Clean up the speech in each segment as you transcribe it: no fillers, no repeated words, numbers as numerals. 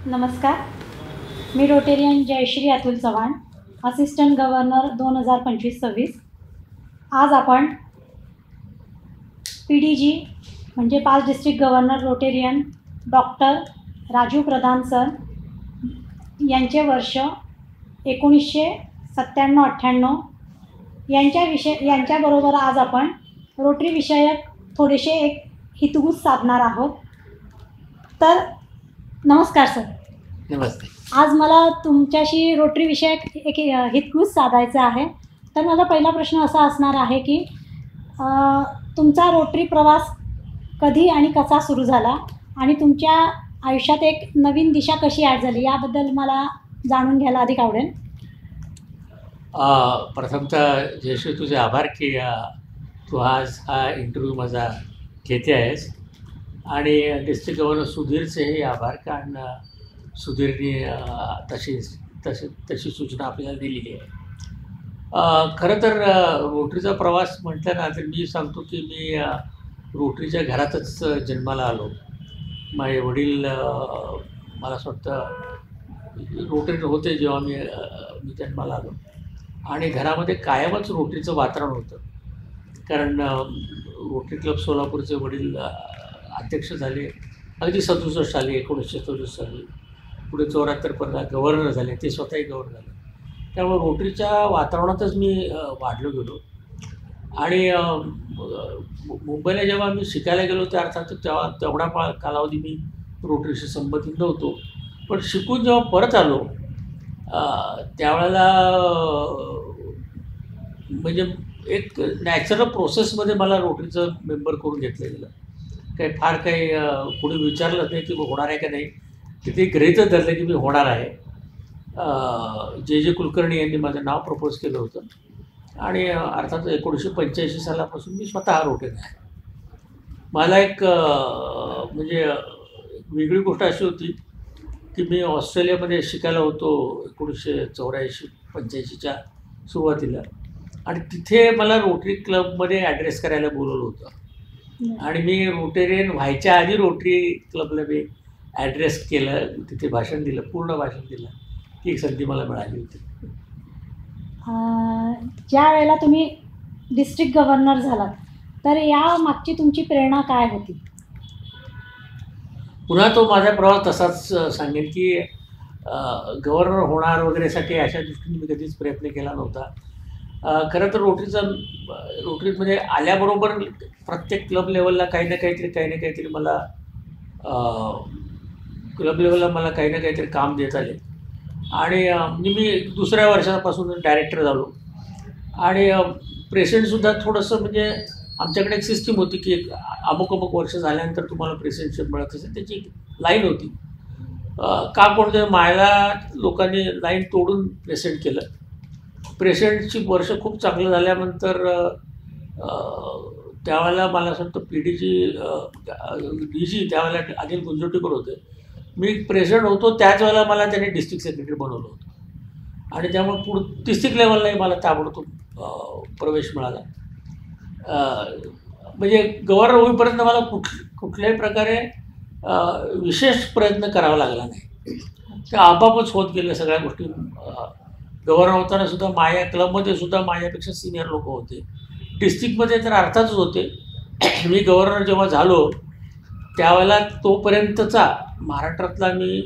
नमस्कार. मी Rotarian Jayshree Atul Chavan, assistant governor 2025-26. आज आपण PDG म्हणजे 5 district governor Rotarian doctor Raju Pradhan sir यांचे वर्ष 1997-98 यांच्याबरोबर आज आपण रोटरी विषयक थोडेसे एक हितगुज साधणार आहोत. तर नमस्कार सर. नमस्ते. आज मला तुमच्याशी रोटरी विषयक एक हितगुज साधायचा आहे. तर माझा पहिला प्रश्न असा असणार आहे की तुमचा रोटरी प्रवास कधी आणि कसा सुरू झाला आणि तुमच्या आयुष्यात एक नवीन दिशा कशी ॲड झाली याबद्दल मला जाणून घ्यायला अधिक आवडेल. प्रथमतः जयश्री तुझे आभार की तू आज हा इंटरव्ह्यू माझा घेते आहेस आणि डिस्ट्रिक्ट गव्हर्नर सुधीरचेही आभार, कारण सुधीरने तशी सूचना आपल्याला दिलेली आहे. खरं तर रोटरीचा प्रवास म्हटलं ना तर मी सांगतो की मी रोटरीच्या घरातच जन्माला आलो. माझे वडील मला असं वाटतं रोटरी होते जेव्हा मी जन्माला आलो आणि घरामध्ये कायमच रोटरीचं वातावरण होतं. कारण रोटरी क्लब सोलापूरचे वडील अध्यक्ष झाले अगदी 67 साली, 1967 साली. पुढे 74 गव्हर्नर झाले, ते स्वतःही गव्हर्नर झाले. त्यामुळे रोटरीच्या वातावरणातच मी वाढलो गेलो आणि मुंबईला जेव्हा मी शिकायला गेलो त्या अर्थात तेवढा कालावधी मी रोटरीशी संबंधित नव्हतो. पण शिकून जेव्हा परत आलो त्यावेळेला म्हणजे एक नॅचरल प्रोसेसमध्ये मला रोटरीचं मेंबर करून घेतलं गेलं. फार काही कोणी विचारलं नाही की होणार आहे का नाही, तिथे गृहीतच धरलं की मी होणार आहे. जे कुलकर्णी यांनी माझं नाव प्रपोज केलं होतं आणि अर्थात 1985 सालापासून मी स्वतः रोटेरियन आहे. मला एक म्हणजे वेगळी गोष्ट अशी होती की मी ऑस्ट्रेलियामध्ये शिकायला होतो 1984-85च्या सुरुवातीला आणि तिथे मला रोटरी क्लबमध्ये ॲड्रेस करायला बोलवलं होतं आणि मी रोटेरियन व्हायच्या आधी रोटरी क्लबला मी ॲड्रेस केलं, तिथे भाषण दिलं, पूर्ण भाषण दिलं. ती एक संधी मला मिळाली होती. ज्या वेळेला तुम्ही डिस्ट्रिक्ट गव्हर्नर झालात तर या मागची तुमची प्रेरणा काय होती? पुन्हा तो माझा प्रवास तसाच सांगेन की गव्हर्नर होणार वगैरेसाठी अशा दृष्टीने मी कधीच प्रयत्न केला नव्हता. खरं तर रोटरीमध्ये आल्याबरोबर प्रत्येक क्लब लेवलला काही ना काहीतरी मला क्लब लेवलला मला काही ना काहीतरी काम देत आले आणि मी दुसऱ्या वर्षापासून डायरेक्टर झालो आणि प्रेसिडेंटसुद्धा थोडंसं म्हणजे आमच्याकडे एक सिस्टीम होती की अमुक वर्ष झाल्यानंतर तुम्हाला प्रेसिडेंटशिप मिळत असेल, त्याची एक लाईन होती. का कोणत्या मायला लोकांनी लाईन तोडून प्रेसिडेंट केलं. प्रेसिडेंटची वर्ष खूप चांगलं झाल्यानंतर त्यावेळेला मला असं वाटतं PDG DG त्यावेळेला अनिल गुंजोटीकर होते. मी प्रेसिडेंट होतो त्याच वेळेला मला त्यांनी डिस्ट्रिक्ट सेक्रेटरी बनवलं होतं आणि त्यामुळे पुढं डिस्ट्रिक्ट लेवललाही मला ताबडतोब प्रवेश मिळाला. म्हणजे गव्हर्नर होईपर्यंत मला कुठल्याही प्रकारे विशेष प्रयत्न करावा लागला नाही. त्या आपोआपच होत गेल्या सगळ्या गोष्टी. गव्हर्नर होताना सुद्धा माझ्या क्लबमध्ये सुद्धा माझ्यापेक्षा सिनियर लोक होते, डिस्ट्रिक्टमध्ये तर अर्थातच होते. मी गव्हर्नर जेव्हा झालो त्यावेळेला तोपर्यंतचा महाराष्ट्रातला मी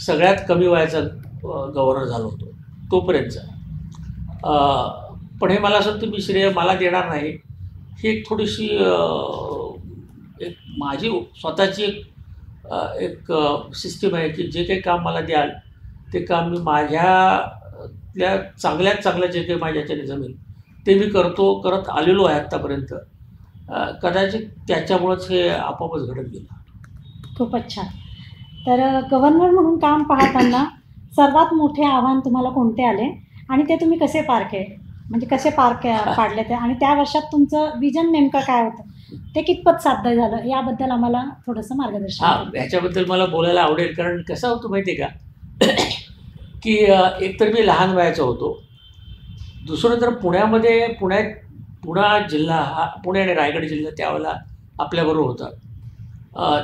सगळ्यात कमी वयाचा गव्हर्नर झालो होतो तोपर्यंतचा. पण हे मला असं वाटतं मी श्रेय मला देणार नाही. ही एक थोडीशी एक माझी स्वतःची एक सिस्टीम आहे की जे काही काम मला द्याल ते काम मी माझ्यातल्या चांगल्यात चांगल्या जे काही माझ्याच्याने जमेल ते मी करत आलेलो आहे आत्तापर्यंत. कदाचित त्याच्यामुळंच हे आपोआपच घडत गेलं. खूपच छान. तर गव्हर्नर म्हणून काम पाहताना सर्वात मोठे आव्हान तुम्हाला कोणते आले आणि ते तुम्ही कसे पाडले ते आणि त्या वर्षात तुमचं विजन नेमकं काय होतं, ते कितपत साध्य झालं याबद्दल आम्हाला थोडंसं मार्गदर्शन. ह्याच्याबद्दल मला बोलायला आवडेल, कारण कसं होतं माहिती आहे का की एकतर मी लहान वयाचा होतो, दुसरं तर पुणे जिल्हा हा पुणे आणि रायगड जिल्हा त्यावेळेला आपल्याबरोबर होता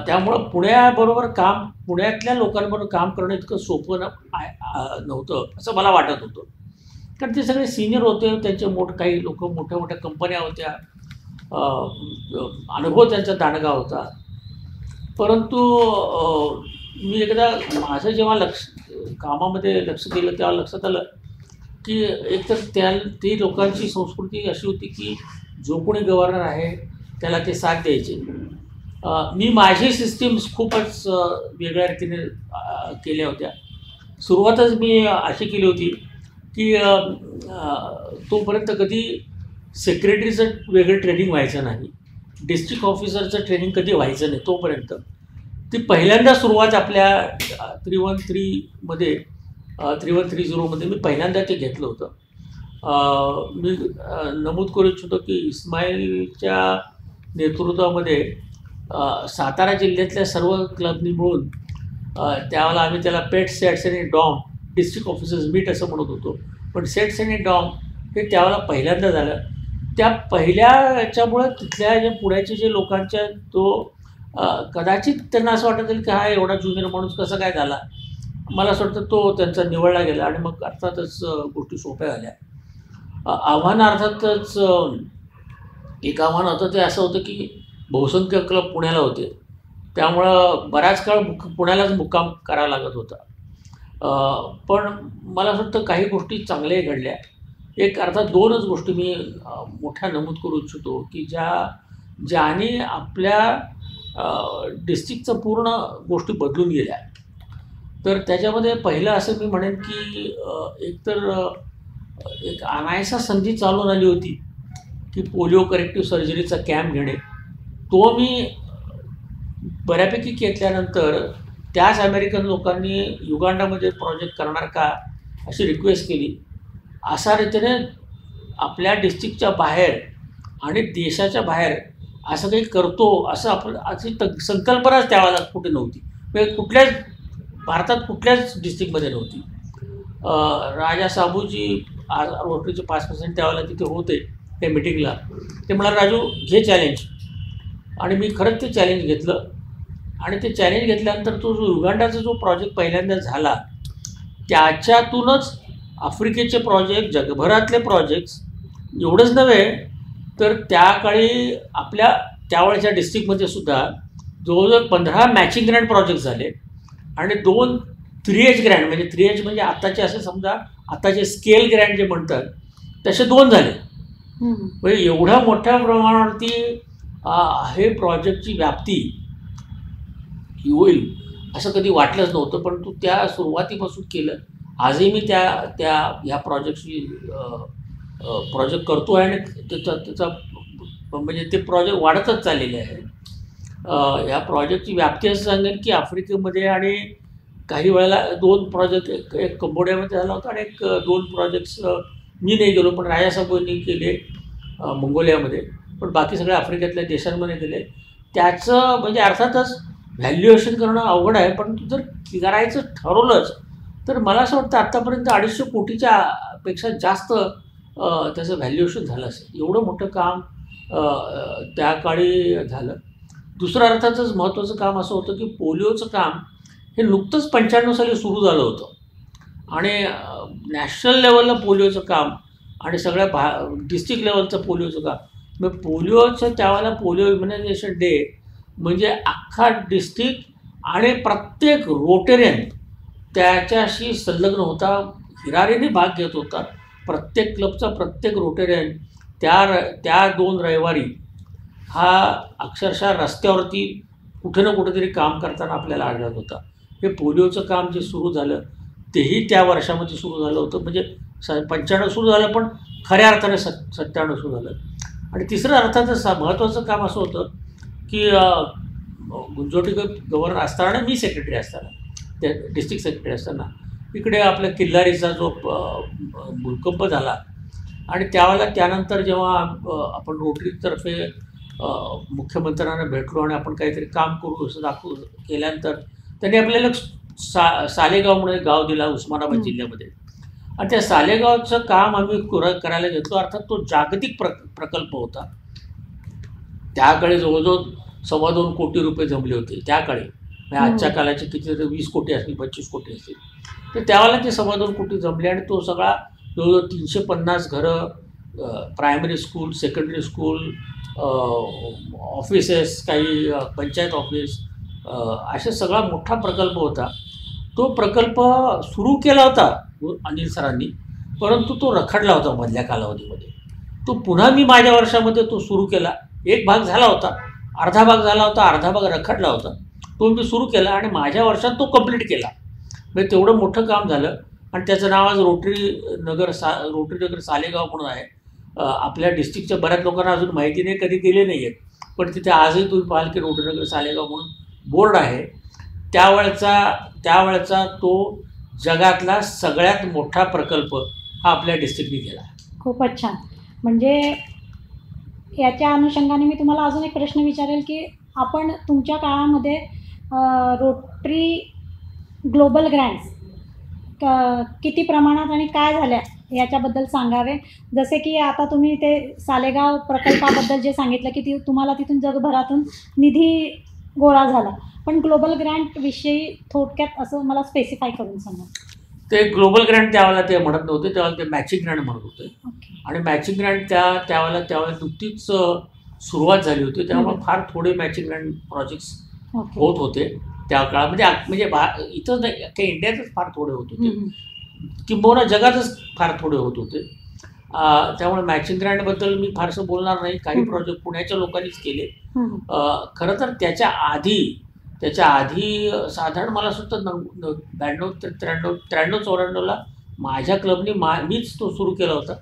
त्यामुळं पुण्यातल्या लोकांबरोबर काम करणं इतकं सोपं नव्हतं असं मला वाटत होतं. कारण ते सगळे सिनियर होते, त्यांचे काही लोक मोठ्या मोठ्या कंपन्या होत्या, अनुभव त्यांचा दांडगा होता. परंतु मी एकदा माझं जेव्हा कामामध्ये लक्ष दिलं तेव्हा लक्षात आलं की एकतर ती लोकांची संस्कृती अशी होती की जो कोणी गव्हर्नर आहे त्याला ते साथ द्यायचे. मी माझी सिस्टीम्स खूपच वेगळ्या रीतीने केल्या होत्या. सुरुवातच मी अशी केली होती की तोपर्यंत कधी सेक्रेटरीचं वेगळं ट्रेनिंग व्हायचं नाही, डिस्ट्रिक्ट ऑफिसरचं ट्रेनिंग कधी व्हायचं नाही. तोपर्यंत ती पहिल्यांदा सुरुवात आपल्या 313मध्ये 3130मध्ये मी पहिल्यांदा ते घेतलं होतं. मी नमूद करू इच्छितो की इस्माईलच्या नेतृत्वामध्ये सातारा जिल्ह्यातल्या सर्व क्लबनी मिळून त्यावेळेला आम्ही त्याला पेट, सेट्स आणि डॉम डिस्ट्रिक्ट ऑफिसर्स मीट असं म्हणत होतो. पण सेट्स आणि डॉम हे त्यावेळेला पहिल्यांदा झालं. त्या पहिल्या याच्यामुळं तिथल्या पुण्याचे जे लोकांच्या कदाचित त्यांना असं वाटत असेल की हा एवढा ज्युनियर माणूस कसं काय झाला. मला असं वाटतं तो त्यांचा निवडला गेला आणि मग अर्थातच गोष्टी सोप्या झाल्या. आव्हान अर्थातच एक आव्हान होतं ते असं होतं की बहुसंख्य क्लब पुण्याला होते, त्यामुळं बराच काळ पुण्यालाच मुक्काम करावा लागत होता. पण मला असं वाटतं काही गोष्टी चांगल्याही घडल्या. एक अर्थात 2च गोष्टी मी मोठ्या नमूद करू इच्छितो की ज्याने आपल्या डिस्ट्रिक्टचं पूर्ण गोष्टी बदलून गेल्या. तर त्याच्यामध्ये पहिलं असं मी म्हणेन की एक अनायसा संधी चालून आली होती की पोलिओ करेक्टिव्ह सर्जरीचा कॅम्प घेणे. तो मी बऱ्यापैकी घेतल्यानंतर त्याच अमेरिकन लोकांनी युगांडामध्ये प्रोजेक्ट करणार का अशी रिक्वेस्ट केली. अशा रीतीने आपल्या डिस्ट्रिक्टच्या बाहेर आणि देशाच्या बाहेर असं काही करतो असं अशी संकल्पनाच त्यावेळेला कुठे नव्हती. म्हणजे भारतात कुठल्याच डिस्ट्रिक्टमध्ये नव्हती. राजा साबूजी रोटरीचे 5% त्यावेळेला तिथे होते त्या मिटिंगला. ते म्हणाले राजू घे चॅलेंज, आणि मी खरंच ते चॅलेंज घेतलं. आणि ते चॅलेंज घेतल्यानंतर तो युगांडाचा जो प्रोजेक्ट पहिल्यांदा झाला त्याच्यातूनच आफ्रिकेचे प्रोजेक्ट, जगभरातले प्रोजेक्ट्स एवढंच नव्हे तर त्या काळी आपल्या त्यावेळच्या डिस्ट्रिक्टमध्ये सुद्धा जवळजवळ 15 मॅचिंग ग्रँट प्रोजेक्ट झाले आणि 2 3H ग्रँट, म्हणजे 3H म्हणजे आत्ताचे असे समजा आत्ताचे स्केल ग्रँट जे म्हणतात तसे 2 झाले. म्हणजे एवढ्या मोठ्या प्रमाणावरती हे प्रोजेक्टची व्याप्ती होईल असं कधी वाटलंच नव्हतं. परंतु त्या सुरुवातीपासून केलं. आजही मी ह्या प्रोजेक्ट करतो आहे आणि त्याचा म्हणजे ते प्रोजेक्ट वाढतच चाललेले आहे. ह्या प्रोजेक्टची व्याप्ती असं सांगेन की आफ्रिकेमध्ये आणि काही वेळेला 2 प्रोजेक्ट, एक कंबोडियामध्ये झाला होता आणि 2 प्रोजेक्ट्स मी नाही गेलो पण राजासाहेबांनी केले मंगोलियामध्ये. पण बाकी सगळ्या आफ्रिकेतल्या देशांमध्ये गेले. त्याचं म्हणजे अर्थातच व्हॅल्युएशन करणं अवघड आहे, पण जर करायचं ठरवलंच तर मला असं वाटतं आत्तापर्यंत 250 कोटीच्या पेक्षा जास्त त्याचं व्हॅल्युएशन झालं असेल. एवढं मोठं काम त्या काळी झालं. दुसरं अर्थातच महत्त्वाचं काम असं होतं की पोलिओचं काम हे नुकतंच 95 साली सुरू झालं होतं आणि नॅशनल लेवलला पोलिओचं काम आणि सगळ्या डिस्ट्रिक्ट लेवलचं पोलिओचं काम. मग पोलिओचं त्यावेळेला पोलिओ इम्युनायझेशन डे म्हणजे अख्खा डिस्ट्रिक्ट आणि प्रत्येक रोटेरियन त्याच्याशी संलग्न होता, हिरारीने भाग घेत होता. प्रत्येक क्लबचा प्रत्येक रोटेरियन त्या 2 रविवारी हा अक्षरशः रस्त्यावरती कुठे ना कुठेतरी काम करताना आपल्याला आढळत होता. हे पोलिओचं काम जे सुरू झालं तेही त्या वर्षामध्ये सुरू झालं होतं. म्हणजे 95 सुरू झालं पण खऱ्या अर्थाने 97 सुरू झालं. आणि तिसरं अर्थातच महत्त्वाचं काम असं होतं की गुंजोटी गव्हर्नर असताना, मी सेक्रेटरी असताना, त्या डिस्ट्रिक्ट सेक्रेटरी असताना इकडे आपल्या किल्लारीचा जो भूकंप झाला आणि त्यानंतर जेव्हा आपण रोटरीतर्फे मुख्यमंत्र्यांना भेटलो आणि आपण काहीतरी काम करू असं केल्यानंतर त्यांनी आपल्याला सालेगाव म्हणून एक गाव दिला उस्मानाबाद जिल्ह्यामध्ये. आणि त्या सालेगावचं काम आम्ही करायला घेतलो. अर्थात तो जागतिक प्रकल्प होता. त्याकडे जवळजवळ 2.25 कोटी रुपये जमले होते त्या काळी. म्हणजे आजच्या कालाचे किती 20 कोटी असतील, 25 कोटी असतील. तर त्यावेळेला ते 2.25 कोटी जमले आणि तो सगळा जवळजवळ 350 घरं, primary school, secondary school, offices, काही पंचायत ऑफिस, असा सगळा मोठा प्रकल्प होता. तो प्रकल्प सुरू केला होता अनिल सरांनी, परंतु तो रखडला होता मधल्या कालावधीमध्ये. तो पुन्हा मी माझ्या वर्षामध्ये तो सुरू केला. एक भाग झाला होता, अर्धा भाग झाला होता, अर्धा भाग रखडला होता. तो मी सुरू केला आणि माझ्या वर्षात तो कंप्लीट केला. म्हणजे तेवढं मोठं काम झालं आणि त्याचं नाव आज रोटरी नगर सालेगाव म्हणून आहे. आपल्या डिस्ट्रिक्टच्या बऱ्याच लोकांना अजून माहिती नाही, कधी गेले नाही आहेत, पण तिथे आजही तुम्ही पाहाल की रोटरी नगर सालेगाव म्हणून बोर्ड आहे. त्यावेळचा तो जगातला सगळ्यात मोठा प्रकल्प हा आपल्या डिस्ट्रिक्टने केला. खूपच छान. म्हणजे याच्या अनुषंगाने मी तुम्हाला अजून एक प्रश्न विचारेल की आपण तुमच्या काळामध्ये रोटरी ग्लोबल ग्रँट्स किती प्रमाणात आणि काय झाल्या याच्याबद्दल सांगावे. जसे की आता तुम्ही ते सालेगाव प्रकल्पाबद्दल जे सांगितलं की तुम्हाला तिथून जगभरातून निधी गोळा झाला, पण ग्लोबल ग्रँट विषयी थोडक्यात असं मला स्पेसिफाय करून सांगा. ते ग्लोबल ग्रँट त्यावेळेला ते म्हणत नव्हते, त्यावेळेला ते मॅचिंग ग्रँट म्हणत होते. आणि मॅचिंग ग्रँट त्यावेळेला नुकतीच सुरुवात झाली होती, त्यामुळे फार थोडे मॅचिंग ग्रँट प्रोजेक्ट्स होत होते त्या काळामध्ये. म्हणजे इथं नाही, अख्ख्या इंडियातच फार थोडे होत होते, किंबहुना जगातच फार थोडे होत होते. त्यामुळे मॅचिंग ग्रँटबद्दल मी फारसं बोलणार नाही. काही प्रोजेक्ट पुण्याच्या लोकांनीच केले. खरं तर त्याच्या आधी साधारण मला सुद्धा 93-94ला माझ्या क्लबनी मीच तो सुरू केला होता.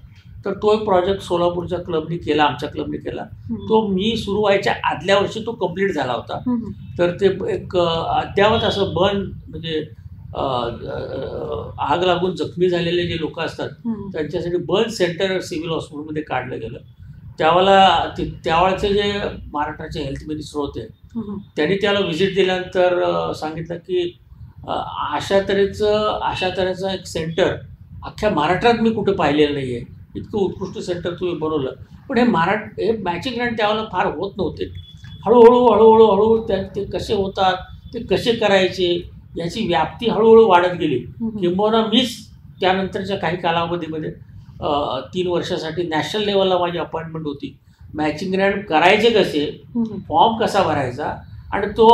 तर तो एक प्रोजेक्ट सोलापूरच्या क्लबनी केला, आमच्या क्लबनी केला. तो मी सुरू व्हायच्या आदल्या वर्षी तो कंप्लीट झाला होता. तर ते एक अद्यावत असं म्हणजे आग लागून जखमी झालेले जे लोक असतात त्यांच्यासाठी बर्न सेंटर सिव्हिल हॉस्पिटलमध्ये काढलं गेलं. त्यावेळेचे जे महाराष्ट्राचे हेल्थ मिनिस्टर होते त्यांनी त्याला व्हिजिट दिल्यानंतर सांगितलं की अशा तऱ्हेचं एक सेंटर अख्ख्या महाराष्ट्रात मी कुठे पाहिलेलं नाही आहे. इतकं उत्कृष्ट सेंटर तुम्ही बनवलं. पण हे मॅचिंग ग्रँट त्यावेळेला फार होत नव्हते. हळूहळू ते कसे होतात, ते कसे करायचे याची व्याप्ती हळूहळू वाढत गेली. किंबहुना मीच त्यानंतरच्या काही कालावधीमध्ये 3 वर्षासाठी नॅशनल लेवलला माझी अपॉइंटमेंट होती. मॅचिंग ग्रँट करायचे कसे, फॉर्म कसा भरायचा आणि तो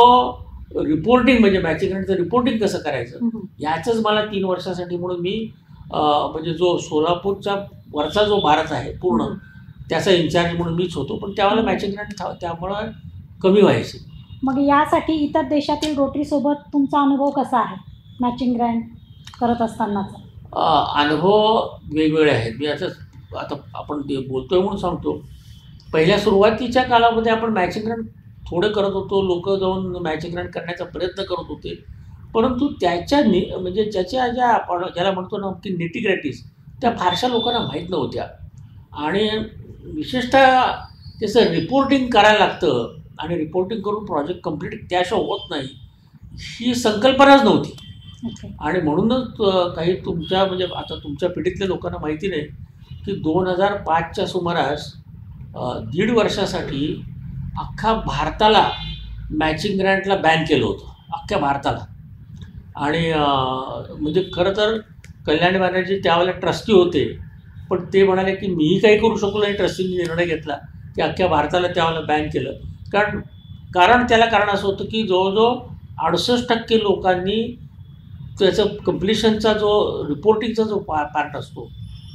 रिपोर्टिंग म्हणजे मॅचिंग ग्रँटचं रिपोर्टिंग कसं करायचं याचंच मला 3 वर्षासाठी म्हणून मी म्हणजे जो सोलापूरचा वरचा जो भारत आहे पूर्ण त्याचा इन्चार्ज म्हणून मीच होतो. पण त्यावेळेला मॅचिंग ग्रँट त्यामुळं कमी व्हायचे. मग यासाठी इतर देशातील रोटरीसोबत तुमचा अनुभव कसा आहे मॅचिंग ग्रँट करत असतानाचा? अनुभव वेगवेगळे आहेत. मी आता आपण ते बोलतोय म्हणून सांगतो. पहिल्या सुरुवातीच्या काळामध्ये आपण मॅचिंग ग्रँट थोडे करत होतो, लोक जाऊन मॅचिंग ग्रँट करण्याचा प्रयत्न करत होते. परंतु म्हणजे ज्या आपण ज्याला म्हणतो ना की नेटिग्रिटीज त्या फारशा लोकांना माहीत नव्हत्या. आणि विशेषतः त्याचं रिपोर्टिंग करायला लागतं आणि रिपोर्टिंग करून प्रोजेक्ट कंप्लीट त्याशिवाय होत नाही ही संकल्पनाच नव्हती. आणि म्हणूनच काही म्हणजे आता तुमच्या पिढीतल्या लोकांना माहिती नाही की 2005च्या सुमारास 1.5 वर्षासाठी अख्खा भारताला मॅचिंग ग्रँटला बॅन केलं होतं, अख्ख्या भारताला. आणि म्हणजे खरं तर कल्याण बॅनर्जी त्यावेळेला ट्रस्टी होते, पण ते म्हणाले की मीही काही करू शकलो नाही. ट्रस्टींनी निर्णय घेतला की अख्ख्या भारताला त्यावेळेला बॅन केलं. कारण त्याला कारण असं होतं की जवळजवळ 68% लोकांनी त्याचं कम्प्लिशनचा जो रिपोर्टिंगचा जो पार्ट असतो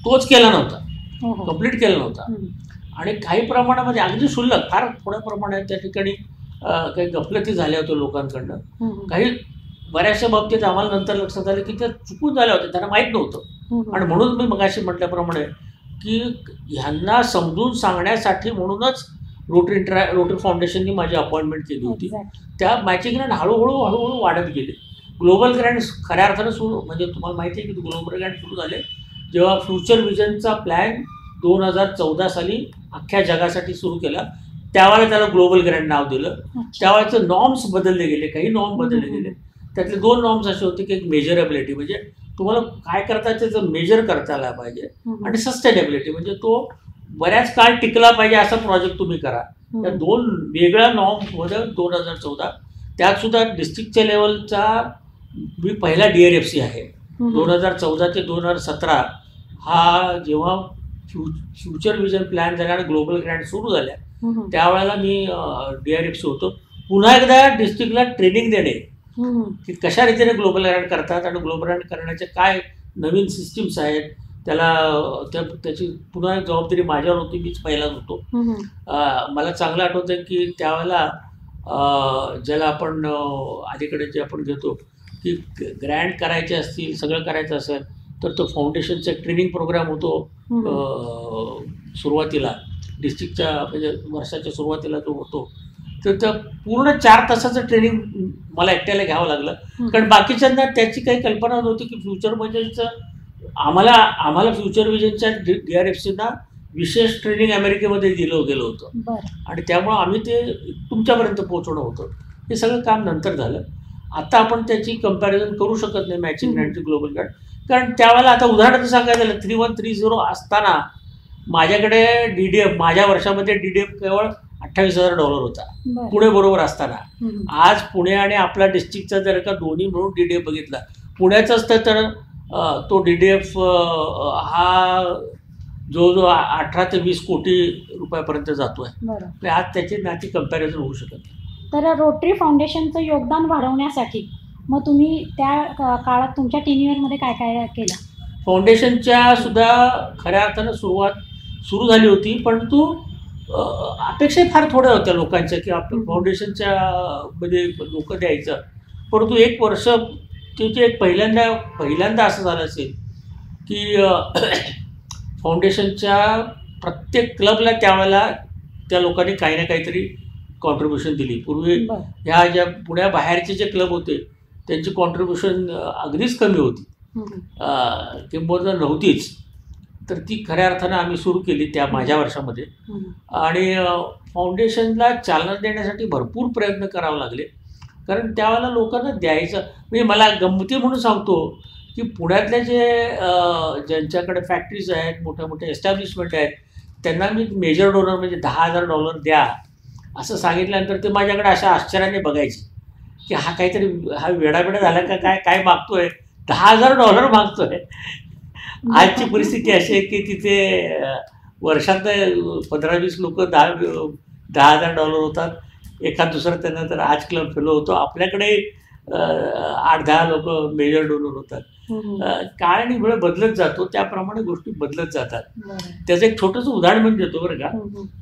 तोच केला नव्हता, कंप्लीट केला नव्हता. आणि काही प्रमाणामध्ये अगदी शुल्लक फार थोड्या प्रमाणात त्या ठिकाणी काही गफलती झाल्या होत्या लोकांकडनं. काही बऱ्याचशा बाबतीत आम्हाला नंतर लक्षात आलं की त्या चुकून झाल्या होत्या, त्यांना माहीत नव्हतं. आणि म्हणून मी मगाशी म्हटल्याप्रमाणे की ह्यांना समजून सांगण्यासाठी म्हणूनच रोटरी फाउंडेशननी माझी अपॉइंटमेंट केली होती. त्या मॅचिंग ग्रँट हळूहळू वाढत गेले. ग्लोबल ग्रँट खऱ्या अर्थानं म्हणजे तुम्हाला माहिती आहे की ग्लोबल ग्रँट सुरू झाले जेव्हा फ्युचर विजनचा प्लॅन 2014 साली अख्ख्या जगासाठी सुरू केला. त्यावेळेला त्याला ग्लोबल ग्रँट नाव दिलं. त्यावेळेचं नॉर्म्स बदलले गेले, काही नॉर्म बदलले गेले. त्यातले 2 नॉर्म्स असे होते की एक मेजरेबिलिटी म्हणजे तुम्हाला काय करता त्याचं मेजर करता आला पाहिजे, आणि सस्टेनेबिलिटी म्हणजे तो बऱ्याच काळ टिकला पाहिजे असा प्रोजेक्ट तुम्ही करा. त्या 2 वेगळ्या नॉर्म्स होत्या 2014. त्यातसुद्धा डिस्ट्रिक्टच्या लेवलचा मी पहिला DRFC आहे. 2014 ते 2017 हा जेव्हा फ्युचर विजन प्लॅन झाला आणि ग्लोबल ग्रँट सुरू झाल्या त्यावेळेला मी DRFC होतो. पुन्हा एकदा डिस्ट्रिक्टला ट्रेनिंग देणे की कशा रीतीने ग्लोबल ग्रँट करतात आणि ग्लोबल ग्रँट करण्याचे काय नवीन सिस्टीम्स आहेत, त्याची पुन्हा एक जबाबदारी माझ्यावर होती. मीच पहिलाच होतो. मला चांगलं आठवतं की त्यावेळेला ज्याला आपण अलीकडे जे आपण घेतो की ग्रँट करायचे असतील, सगळं करायचं असेल तर तो फाउंडेशनचा ट्रेनिंग प्रोग्राम होतो सुरुवातीला, डिस्ट्रिक्टच्या म्हणजे वर्षाच्या सुरुवातीला जो होतो. तर त्या पूर्ण 4 तासाचं ट्रेनिंग मला एकट्याला घ्यावं लागलं, कारण बाकीच्यांना त्याची काही कल्पना नव्हती की फ्युचर विजनचं आम्हाला फ्युचर विजनच्या DRFCना विशेष ट्रेनिंग अमेरिकेमध्ये दिलं गेलं होतं आणि त्यामुळं आम्ही ते तुमच्यापर्यंत पोहोचवणं होतं. हे सगळं काम नंतर झालं. आता आपण त्याची कंपॅरिझन करू शकत नाही मॅचिंग ग्रँटची ग्लोबल ग्रँट, कारण त्यावेळेला आता उदाहरणार्थ सांगायचं झालं 3130 असताना माझ्याकडे DDF माझ्या वर्षामध्ये DDF केवळ $28,000 होता पुणे बरोबर असताना. आज पुणे आणि आपला डिस्ट्रिक्टचा जर का दोन्ही मिळून DDF बघितला, पुण्याचं असतं तर तो DDF हा जो 18 ते 20 कोटी रुपयापर्यंत जातो आहे. आज त्याची नाती कंपॅरिझन होऊ शकत नाही. तर रोटरी फाउंडेशनचं योगदान वाढवण्यासाठी मग तुम्ही त्या काळात तुमच्या टेन्युअरमध्ये काय काय केलं? फाउंडेशनच्या सुद्धा खऱ्या अर्थानं सुरू झाली होती, परंतु अपेक्षा फार थोड्या होत्या लोकांच्या की आपल्या फाउंडेशनच्या मध्ये लोक द्यायचं. परंतु 1 वर्ष त्याचे एक पहिल्यांदा असं झालं असेल की फाउंडेशनच्या प्रत्येक क्लबला त्यावेळेला त्या लोकांनी काही ना काहीतरी कॉन्ट्रीब्युशन दिली. पूर्वी ह्या ज्या पुण्याबाहेरचे जे क्लब होते त्यांची कॉन्ट्रीब्युशन अगदीच कमी होती, किंबहुना नव्हतीच. तर ती खऱ्या अर्थानं आम्ही सुरू केली त्या माझ्या वर्षामध्ये आणि फाउंडेशनला चालना देण्यासाठी भरपूर प्रयत्न करावे लागले, कारण त्यावेळेला लोकांना द्यायचं. म्हणजे मला गंमती म्हणून सांगतो की पुण्यातले ज्यांच्याकडे फॅक्टरीज आहेत, मोठ्या मोठ्या एस्टॅब्लिशमेंट आहेत, त्यांना मी मेजर डोनर म्हणजे $10,000 द्या असं सांगितल्यानंतर ते माझ्याकडे अशा आश्चर्याने बघायचे की हा काहीतरी हा वेडावेडा झाला का काय मागतोय, $10,000 मागतोय. आजची परिस्थिती अशी आहे की तिथे वर्षात 15-20 लोक $10,000 होतात. एखाद दुसरा त्यांना तर आज क्लब फेलो होतो. आपल्याकडे 8-10 लोक मेजर डोनर होतात. काळ आणि वेळ बदलत जातो, त्याप्रमाणे गोष्टी बदलत जातात. त्याचं एक छोटंसं उदाहरण म्हणजे देतो बरं का,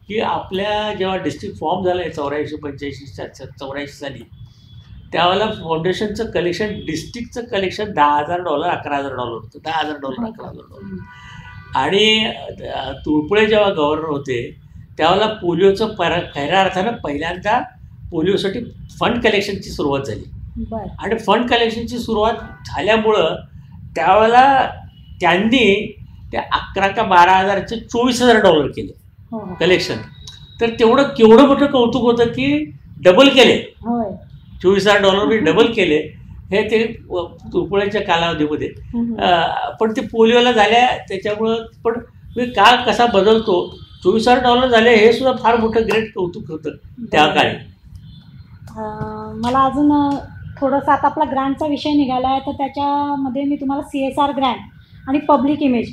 की आपल्या जेव्हा डिस्ट्रिक्ट फॉर्म झालं आहे 84-85 साली, त्यावेळेला फाउंडेशनचं कलेक्शन डिस्ट्रिक्टचं कलेक्शन $10,000 $11,000 होतं. $10,000 $11,000. आणि तुळपुळे जेव्हा गव्हर्नर होते त्यावेळेला पोलिओचं खऱ्या अर्थानं पहिल्यांदा पोलिओसाठी फंड कलेक्शनची सुरुवात झाली आणि फंड कलेक्शनची सुरुवात झाल्यामुळं त्यावेळेला त्यांनी त्या 11 का 12,000चे $24,000 केले कलेक्शन. तर तेवढं केवढं मोठं कौतुक होतं की डबल केले, $24,000 मी डबल केले हे ते तुळपुळ्याच्या कालावधीमध्ये. पण ते पोलिओला झाल्या त्याच्यामुळं पण मी काळ कसा बदलतो, $24,000 झाले हे सुद्धा फार मोठं ग्रेट कौतुक होतं त्या काळी. मला अजून थोडंसं आता आपला ग्रँटचा विषय निघाला आहे तर त्याच्यामध्ये मी तुम्हाला CSR ग्रँट आणि पब्लिक इमेज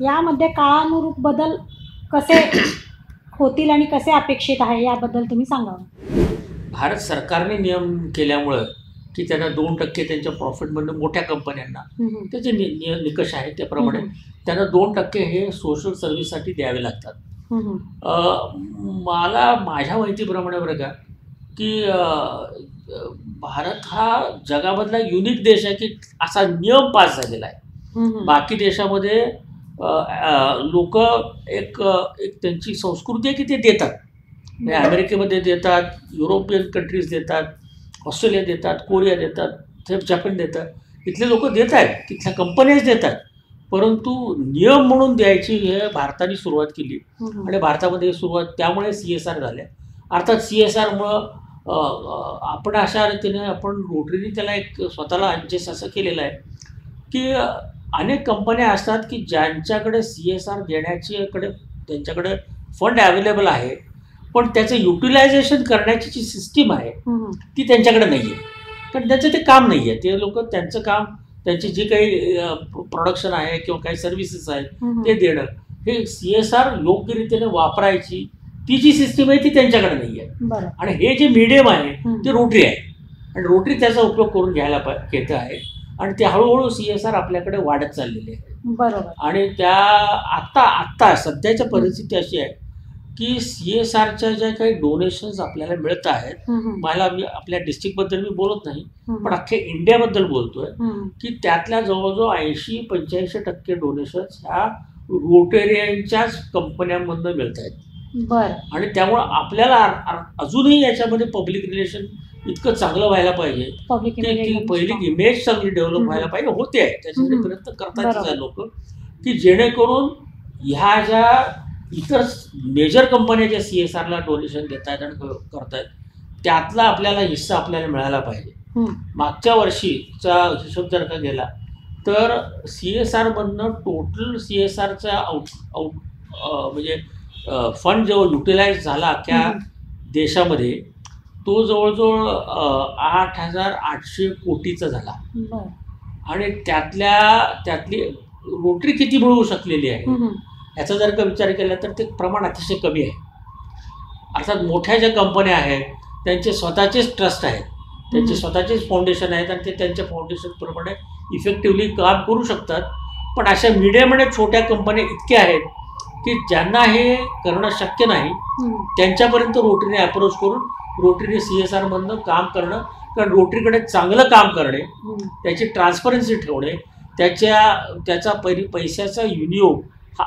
यामध्ये काळानुरूप बदल कसे होतील आणि कसे अपेक्षित आहे याबद्दल तुम्ही सांगावं. भारत सरकारने नियम केल्यामुळं की त्यांना 2% त्यांच्या प्रॉफिटमधून मोठ्या कंपन्यांना त्याचे निकष आहेत त्याप्रमाणे त्यांना 2% हे सोशल सर्व्हिससाठी द्यावे लागतात. मला माझ्या माहितीप्रमाणे बरं का की भारत हा जगामधला युनिक देश आहे की असा नियम पास झालेला आहे. बाकी देशामध्ये लोक एक त्यांची संस्कृती आहे की ते देतात. अमेरिकेमध्ये देतात, युरोपियन कंट्रीज देतात, ऑस्ट्रेलिया देतात, कोरिया देतात, जपान देतात. इथले लोक देत आहेत, तिथल्या कंपन्याच देतात. परंतु नियम म्हणून द्यायची हे भारताने सुरुवात केली आणि भारतामध्ये सुरुवात त्यामुळे CSR झाल्या. अर्थात CSRमुळं आपण अशा रीतीने आपण रोटरीने त्याला एक स्वतःला ॲडजस्ट असं केलेलं आहे की अनेक कंपन्या असतात की ज्यांच्याकडे CSR देण्याच्याकडे त्यांच्याकडे फंड अवेलेबल आहे, पण त्याचं युटिलायझेशन करण्याची जी सिस्टीम आहे ती त्यांच्याकडे नाही आहे. कारण त्याचं ते काम नाही आहे. ते लोक त्यांचं काम, त्यांची जी काही प्रोडक्शन आहे किंवा काही सर्व्हिसेस आहेत ते देणं, हे CSR योग्य रीतीने वापरायची ती जी सिस्टीम आहे ती त्यांच्याकडे नाही आहे. आणि हे जे मीडियम आहे ते रोटरी आहे आणि रोटरी त्याचा उपयोग करून घेत आहे आणि ते हळूहळू CSR आपल्याकडे वाढत चाललेले आहे. बरोबर. आणि त्या आत्ता सध्याच्या परिस्थिती अशी आहे की CSRच्या ज्या काही डोनेशन्स आपल्याला मिळत आहेत, मला मी आपल्या डिस्ट्रिक्टबद्दल मी बोलत नाही पण अख्ख्या इंडियाबद्दल बोलतोय की त्यातल्या जवळजवळ 80-85% डोनेशन्स ह्या रोटेरियनच्याच कंपन्यांमधून मिळत आहेत. बरं. आणि त्यामुळं आपल्याला अजूनही याच्यामध्ये पब्लिक रिलेशन इतकं चांगलं व्हायला पाहिजे की पहिली इमेज चांगली डेव्हलप व्हायला पाहिजे. होते आहे, त्याच्यासाठी प्रयत्न करतातच आहे लोक, की जेणेकरून ह्या ज्या इतर मेजर कंपन्या ज्या CSRला डोनेशन देत आहेत आणि करतायत त्यातला आपल्याला हिस्सा आपल्याला मिळाला पाहिजे. मागच्या वर्षीचा हिशोब जर का गेला तर CSRमधनं टोटल CSRचा म्हणजे फंड जो युटिलाइज झाला अख्ख्या देशामध्ये तो जवळजवळ 8,800 कोटीचा झाला. आणि त्यातली रोटरी किती मिळवू शकलेली आहे याचा जर का विचार केला तर ते प्रमाण अतिशय कमी आहे. अर्थात मोठ्या ज्या कंपन्या आहेत त्यांचे स्वतःचेच ट्रस्ट आहेत, त्यांचे स्वतःचेच फाउंडेशन आहेत आणि ते त्यांच्या फाउंडेशनप्रमाणे इफेक्टिव्हली काम करू शकतात. पण अशा मीडियम आणि छोट्या कंपन्या इतक्या आहेत की ज्यांना हे करणं शक्य नाही त्यांच्यापर्यंत रोटरीने अप्रोच करून रोटरीने CSRमधनं काम करणं, कारण रोटरीकडे चांगलं काम करणे, त्याची ट्रान्सपरन्सी ठेवणे, त्याचा पैशाचा विनियोग हा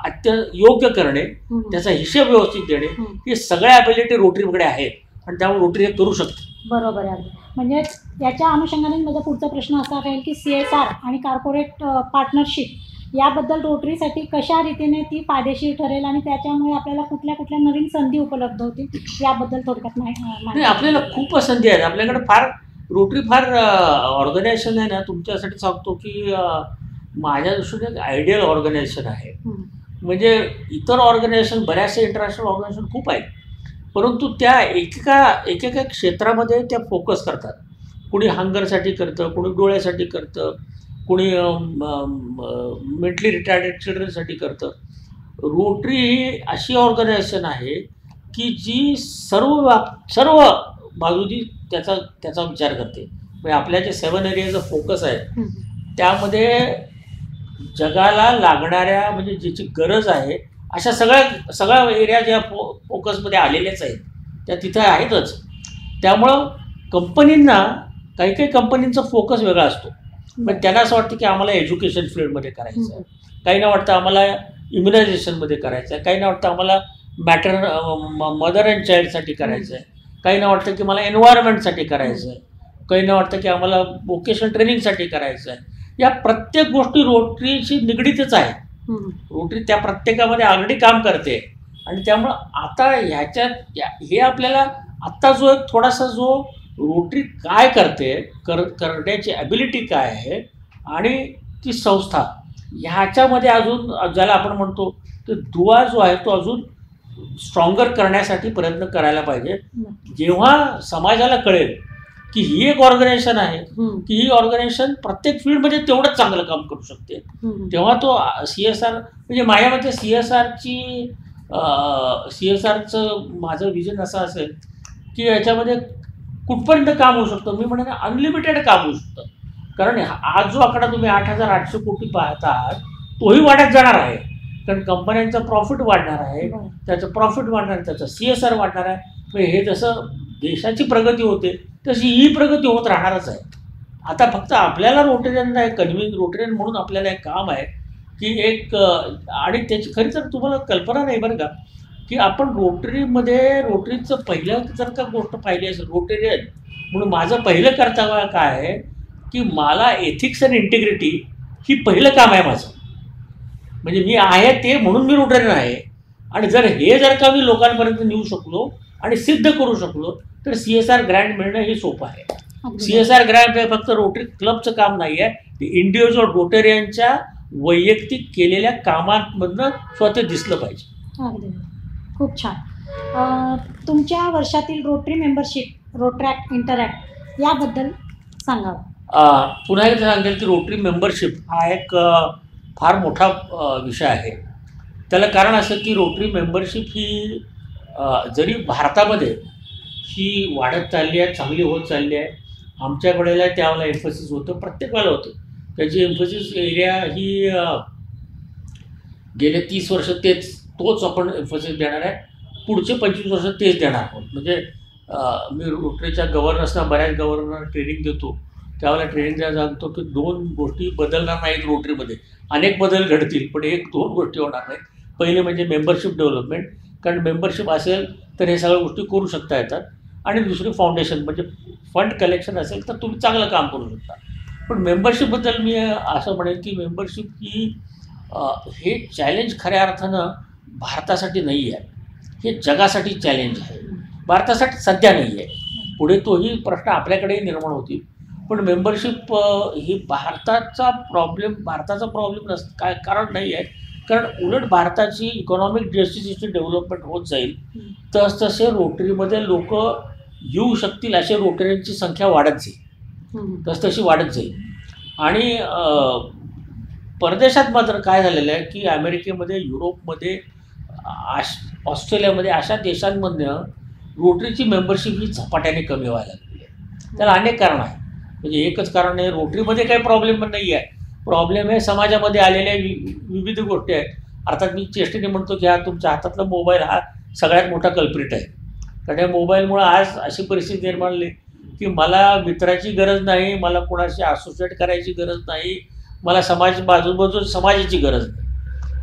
योग्य करणे, त्याचा हिशेब व्यवस्थित देणे, हे सगळ्या ॲबिलिटी रोटरीकडे आहेत आणि त्यामुळे रोटरी हे करू शकते. बरोबर आहे. म्हणजे याच्या अनुषंगाने माझा पुढचा प्रश्न असा राहील की CSR आणि कॉर्पोरेट पार्टनरशिप याबद्दल रोटरीसाठी कशा रीतीने ती फायदेशीर ठरेल आणि त्याच्यामुळे आपल्याला कुठल्या कुठल्या नवीन संधी उपलब्ध होतील याबद्दल थोडक्यात नाही. आपल्याला खूप संधी आहेत. आपल्याकडे फार रोटरी फार ऑर्गनायझेशन आहे ना, तुमच्यासाठी सांगतो की माझ्या दृष्टीने एक आयडियल ऑर्गनायझेशन आहे. म्हणजे इतर ऑर्गनायझेशन बऱ्याचशा इंटरनॅशनल ऑर्गनायझेशन खूप आहेत परंतु त्या एकेका क्षेत्रामध्ये त्या फोकस करतात. कुणी हंगरसाठी करतं, कुणी डोळ्यासाठी करतं, कुणी मेंटली रिटायर्डेड चिल्ड्रनसाठी करतं. रोटरी ही अशी ऑर्गनायझेशन आहे की जी सर्व बाजूनी त्याचा विचार करते. म्हणजे आपल्या जे 7 एरियाचा फोकस आहे त्यामध्ये जगाला लागणाऱ्या म्हणजे ज्याची गरज आहे अशा सगळ्या एरिया ज्या फोकसमध्ये आलेल्याच आहेत त्या तिथं आहेतच. त्यामुळं कंपनींना काही कंपनींचा फोकस वेगळा असतो. पण त्यांना असं वाटतं की आम्हाला एज्युकेशन फील्डमध्ये करायचं आहे, काहींना वाटतं आम्हाला इम्युनायझेशनमध्ये करायचं आहे, काहींना वाटतं आम्हाला मदर अँड चाइल्डसाठी करायचं आहे, काहींना वाटतं की मला एन्व्हायरमेंटसाठी करायचं आहे, काहींना वाटतं की आम्हाला वोकेशनल ट्रेनिंगसाठी करायचं आहे. या प्रत्येक गोष्टी रोटरीशी निगडीतच आहेत. रोटरी त्या प्रत्येकामध्ये ऑलरेडी काम करते आणि त्यामुळं आता ह्याच्यात हे आपल्याला आत्ता जो एक थोडासा जो रोटरी काय करते करण्याची ॲबिलिटी काय आहे आणि ती संस्था ह्याच्यामध्ये अजून ज्याला आपण म्हणतो तो दुवा जो आहे तो अजून स्ट्रॉंगर करण्यासाठी प्रयत्न करायला पाहिजे. जेव्हा समाजाला कळेल की ही एक ऑर्गनायझेशन आहे की ही ऑर्गनायझेशन प्रत्येक फील्डमध्ये तेवढंच चांगलं काम करू शकते तेव्हा तो CSR म्हणजे माझ्या मते CSRचं माझं विजन असं असेल की याच्यामध्ये कुठपर्यंत काम होऊ शकतं. मी म्हणेन अनलिमिटेड काम होऊ शकतं. कारण आज जो आकडा तुम्ही 8,800 कोटी पाहत आहात तोही वाढत जाणार आहे. कारण कंपन्यांचं प्रॉफिट वाढणार आहे, त्याचं प्रॉफिट वाढणार आहे, त्याचं CSR वाढणार आहे. म्हणजे हे जसं देशाची प्रगती होते तशी ही प्रगती होत राहणारच आहे. आता फक्त आपल्याला रोटेरियनला एक रोटेरियन म्हणून आपल्याला एक काम आहे की एक आणि त्याची खरी तर तुम्हाला कल्पना नाही बरं का की आपण रोटरीचं पहिलं जर का गोष्ट पाहिली असेल रोटेरियन म्हणून माझं पहिलं कर्तव्य काय आहे की मला एथिक्स अँड इंटिग्रिटी ही पहिलं काम आहे माझं. म्हणजे मी आहे ते म्हणून मी रोटेरियन आहे आणि जर का मी लोकांपर्यंत नेऊ शकलो आणि सिद्ध करू शकलो तर CSR ग्रँट मिळणं हे सोपं आहे. CSR ग्रँट हे फक्त रोटरी क्लबचं काम नाही आहे, ते इंडिव्हिज्युअल रोटेरियनच्या वैयक्तिक केलेल्या कामांमधनं स्वतः दिसलं पाहिजे. खूप छान. तुमच्या वर्षातील रोटरी मेंबरशिप, रोट्रॅक्ट, इंटरॅक्ट याबद्दल सांगावं. पुन्हा एकदा सांगेल की रोटरी मेंबरशिप हा एक फार मोठा विषय आहे. त्याला कारण असं की रोटरी मेंबरशिप ही जरी भारतामध्ये ही वाढत चालली आहे, चांगली होत चालली आहे. आमच्या वेळेला त्यावेळेला एम्फसिस होतं, प्रत्येक वेळेला होतं. त्याची एम्फसिस एरिया ही गेले 30 वर्ष तोच आपण एम्फसिस देणार आहे. पुढचे 25 वर्ष तेच देणार आहोत. म्हणजे मी रोटरीच्या गव्हर्नर्सना, बऱ्याच गव्हर्नर ट्रेनिंग देतो. त्यावेळेला ट्रेनिंगला सांगतो की 2 गोष्टी बदलणार नाहीत रोटरीमध्ये. अनेक बदल घडतील, पण 1-2 गोष्टी होणार नाहीत. पहिले म्हणजे मेंबरशिप डेव्हलपमेंट, कारण मेंबरशिप असेल तर हे सगळ्या गोष्टी करू शकता येतात. आणि दुसरी फाउंडेशन, म्हणजे फंड कलेक्शन असेल तर तुम्ही चांगलं काम करू शकता. पण मेंबरशिपबद्दल मी असं म्हणेन की मेंबरशिप ही हे चॅलेंज खऱ्या अर्थानं भारतासाठी नाही आहे, हे जगासाठी चॅलेंज आहे. भारतासाठी सध्या नाही आहे, पुढे तोही प्रश्न आपल्याकडेही निर्माण होतील. पण मेंबरशिप ही भारताचा प्रॉब्लेम काय कारण नाही आहे. कारण उलट भारताची इकॉनॉमिक जस्टिसची डेव्हलपमेंट होत जाईल, तसतसे रोटरीमध्ये लोक येऊ शकतील, असे रोटरींची संख्या वाढत जाईल, तसतशी वाढत जाईल. आणि परदेशात मात्र काय झालेलं आहे की अमेरिकेमध्ये, युरोपमध्ये, ऑस्ट्रेलियामध्ये अशा देशांमधनं रोटरीची मेंबरशिप ही झपाट्याने कमी व्हायला लागली आहे. त्याला अनेक कारण आहे. म्हणजे एकच कारण आहे, रोटरीमध्ये काही प्रॉब्लेम पण नाही आहे. प्रॉब्लेम आहे समाजामध्ये आलेल्या विविध गोष्टी आहेत. अर्थात मी चेष्टेने म्हणतो की हा तुमच्या हातातला मोबाईल हा सगळ्यात मोठा कल्प्रिट आहे. कारण या मोबाईलमुळं आज अशी परिस्थिती निर्माण झाली की मला मित्राची गरज नाही, मला कोणाशी असोसिएट करायची गरज नाही, मला बाजूबाजू समाजाची गरज नाही.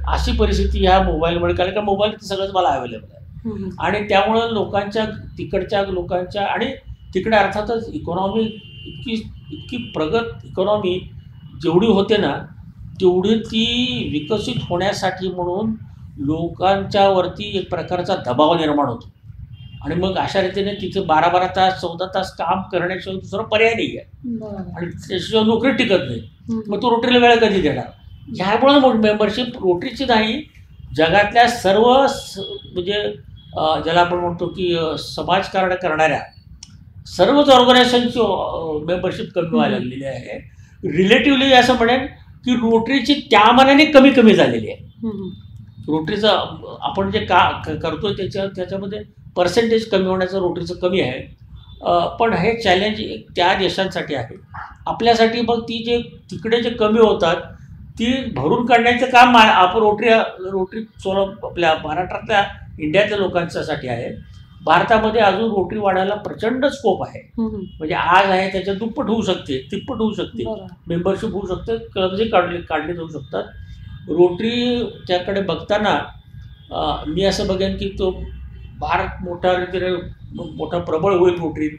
अशी परिस्थिती ह्या मोबाईलमुळे, कारण का मोबाईल सगळंच मला अवेलेबल आहे. आणि त्यामुळं तिकडच्या लोकांच्या आणि तिकडे अर्थातच इकॉनॉमी इतकी प्रगत इकॉनॉमी जेवढी होते ना, तेवढी ती विकसित होण्यासाठी म्हणून लोकांच्यावरती एक प्रकारचा दबाव निर्माण होतो. आणि मग अशा रीतीने तिथे 12-12 तास 14 तास काम करण्याशिवाय दुसरा पर्याय नाही आहे. आणि त्याशिवाय नोकरी टिकत नाही. मग तो रोटरीला वेळ कधी देणार? ह्यामुळे मेंबरशिप रोटरीची नाही, जगातल्या सर्व म्हणजे ज्याला आपण म्हणतो की समाजकारण करणाऱ्या सर्वच ऑर्गनायझेशनची मेंबरशिप कमी व्हायला लागलेली आहे. रिलेटिव्हली असं म्हणेन की रोटरीची त्या मानाने कमी झालेली आहे. रोटरीचं आपण जे करतो त्याच्यामध्ये पर्सेंटेज कमी होण्याचं रोटरीचं कमी आहे. पण हे चॅलेंज त्या देशांसाठी आहे. आपल्यासाठी मग तिकडे जे कमी होतात ती भरून काढण्याचं काम आपण रोटरी आपल्या महाराष्ट्रातल्या, इंडियातल्या लोकांच्यासाठी आहे. भारतामध्ये अजून रोटरी वाढायला प्रचंड स्कोप आहे. म्हणजे आज आहे त्याच्या दुप्पट होऊ शकते, तिप्पट होऊ शकते, मेंबरशिप होऊ शकते, क्लबही काढले जाऊ शकतात. रोटरीच्याकडे बघताना मी असं बघेन की तो भारत मोठा प्रबळ होईल रोटरीत,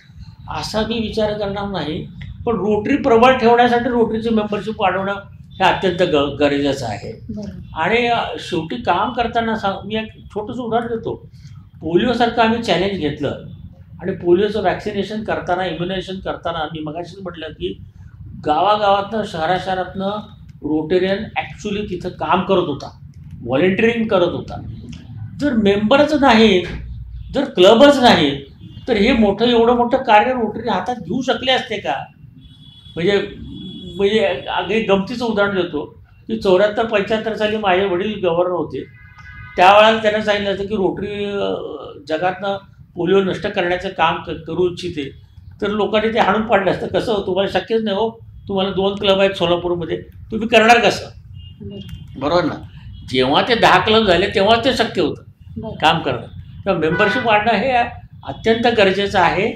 असा मी विचार करणार नाही. पण रोटरी प्रबळ ठेवण्यासाठी रोटरीची मेंबरशिप वाढवणं हे अत्यंत गरजेचं आहे. आणि शेवटी काम करताना मी एक छोटंसं उदाहरण देतो. पोलिओसारखं आम्ही चॅलेंज घेतलं आणि पोलिओचं वॅक्सिनेशन करताना, इम्युनायझेशन करताना मी मगाशीच म्हटलं की गावागावातनं, शहरातनं रोटेरियन ॲक्च्युली तिथं काम करत होता, व्हॉलेंटिअरिंग करत होता. जर मेंबरच नाहीत, जर क्लबच नाहीत, तर हे एवढं मोठं कार्य रोटरी हातात घेऊ शकले असते का? म्हणजे अगदी गमतीचं उदाहरण देतो की 74-75 साली माझे वडील गव्हर्नर होते. त्यावेळेला त्यांना सांगितलं होतं की रोटरी जगातनं पोलिओ नष्ट करण्याचं काम करू इच्छिते, तर लोकांनी ते हाणून पाडलं असतं. कसं तुम्हाला शक्यच नाही हो, तुम्हाला 2 क्लब आहेत सोलापूरमध्ये, तुम्ही करणार कसं? बरोबर ना. जेव्हा ते 10 क्लब झाले तेव्हा ते शक्य होतं काम करणं. तर मेंबरशिप वाढणं हे अत्यंत गरजेचं आहे.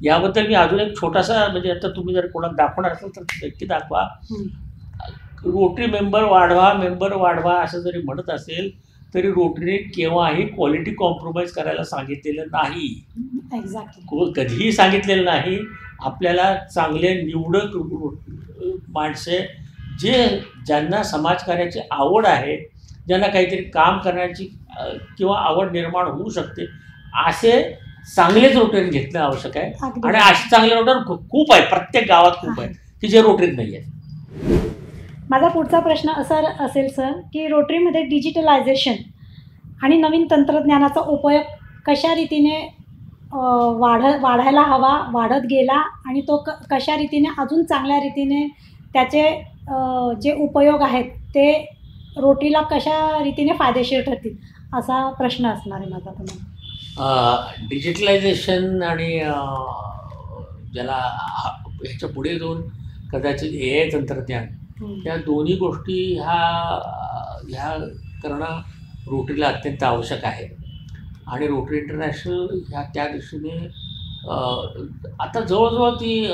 याबद्दल मी अजून एक छोटासा, म्हणजे आता तुम्ही जर कोणाला दाखवणार असेल तर नक्की दाखवा. रोटरी मेंबर वाढवा असं जरी म्हणत असेल तरी रोटरीने केव्हाही क्वालिटी कॉम्प्रोमाइज करायला सांगितलेलं नाही. कधीही सांगितलेलं नाही. आपल्याला चांगले निवडक माणसे, ज्यांना समाजकार्याची आवड आहे, ज्यांना काहीतरी काम करण्याची किंवा आवड निर्माण होऊ शकते, असे चांगलेच रोटरी घेतणं आवश्यक आहे. आणि असे चांगले रोटर खूप आहेत, प्रत्येक गावात खूप आहेत की जे रोटरीत नाही आहेत. माझा पुढचा प्रश्न असा असेल सर की रोटरीमध्ये डिजिटलायझेशन आणि नवीन तंत्रज्ञानाचा उपयोग कशा रीतीने वाढायला हवा, वाढत गेला आणि तो कशा रीतीने अजून चांगल्या रीतीने त्याचे जे उपयोग आहेत ते रोटरीला कशा रीतीने फायदेशीर ठरतील, असा प्रश्न असणार आहे माझा तुम्हाला. डिजिटलायझेशन आणि ज्याला ह्याच्या पुढे जाऊन कदाचित AI तंत्रज्ञान, या दोन्ही गोष्टी ह्या करणं रोटरीला अत्यंत आवश्यक आहे. आणि रोटरी इंटरनॅशनल त्या दिशेने आता जवळजवळ ती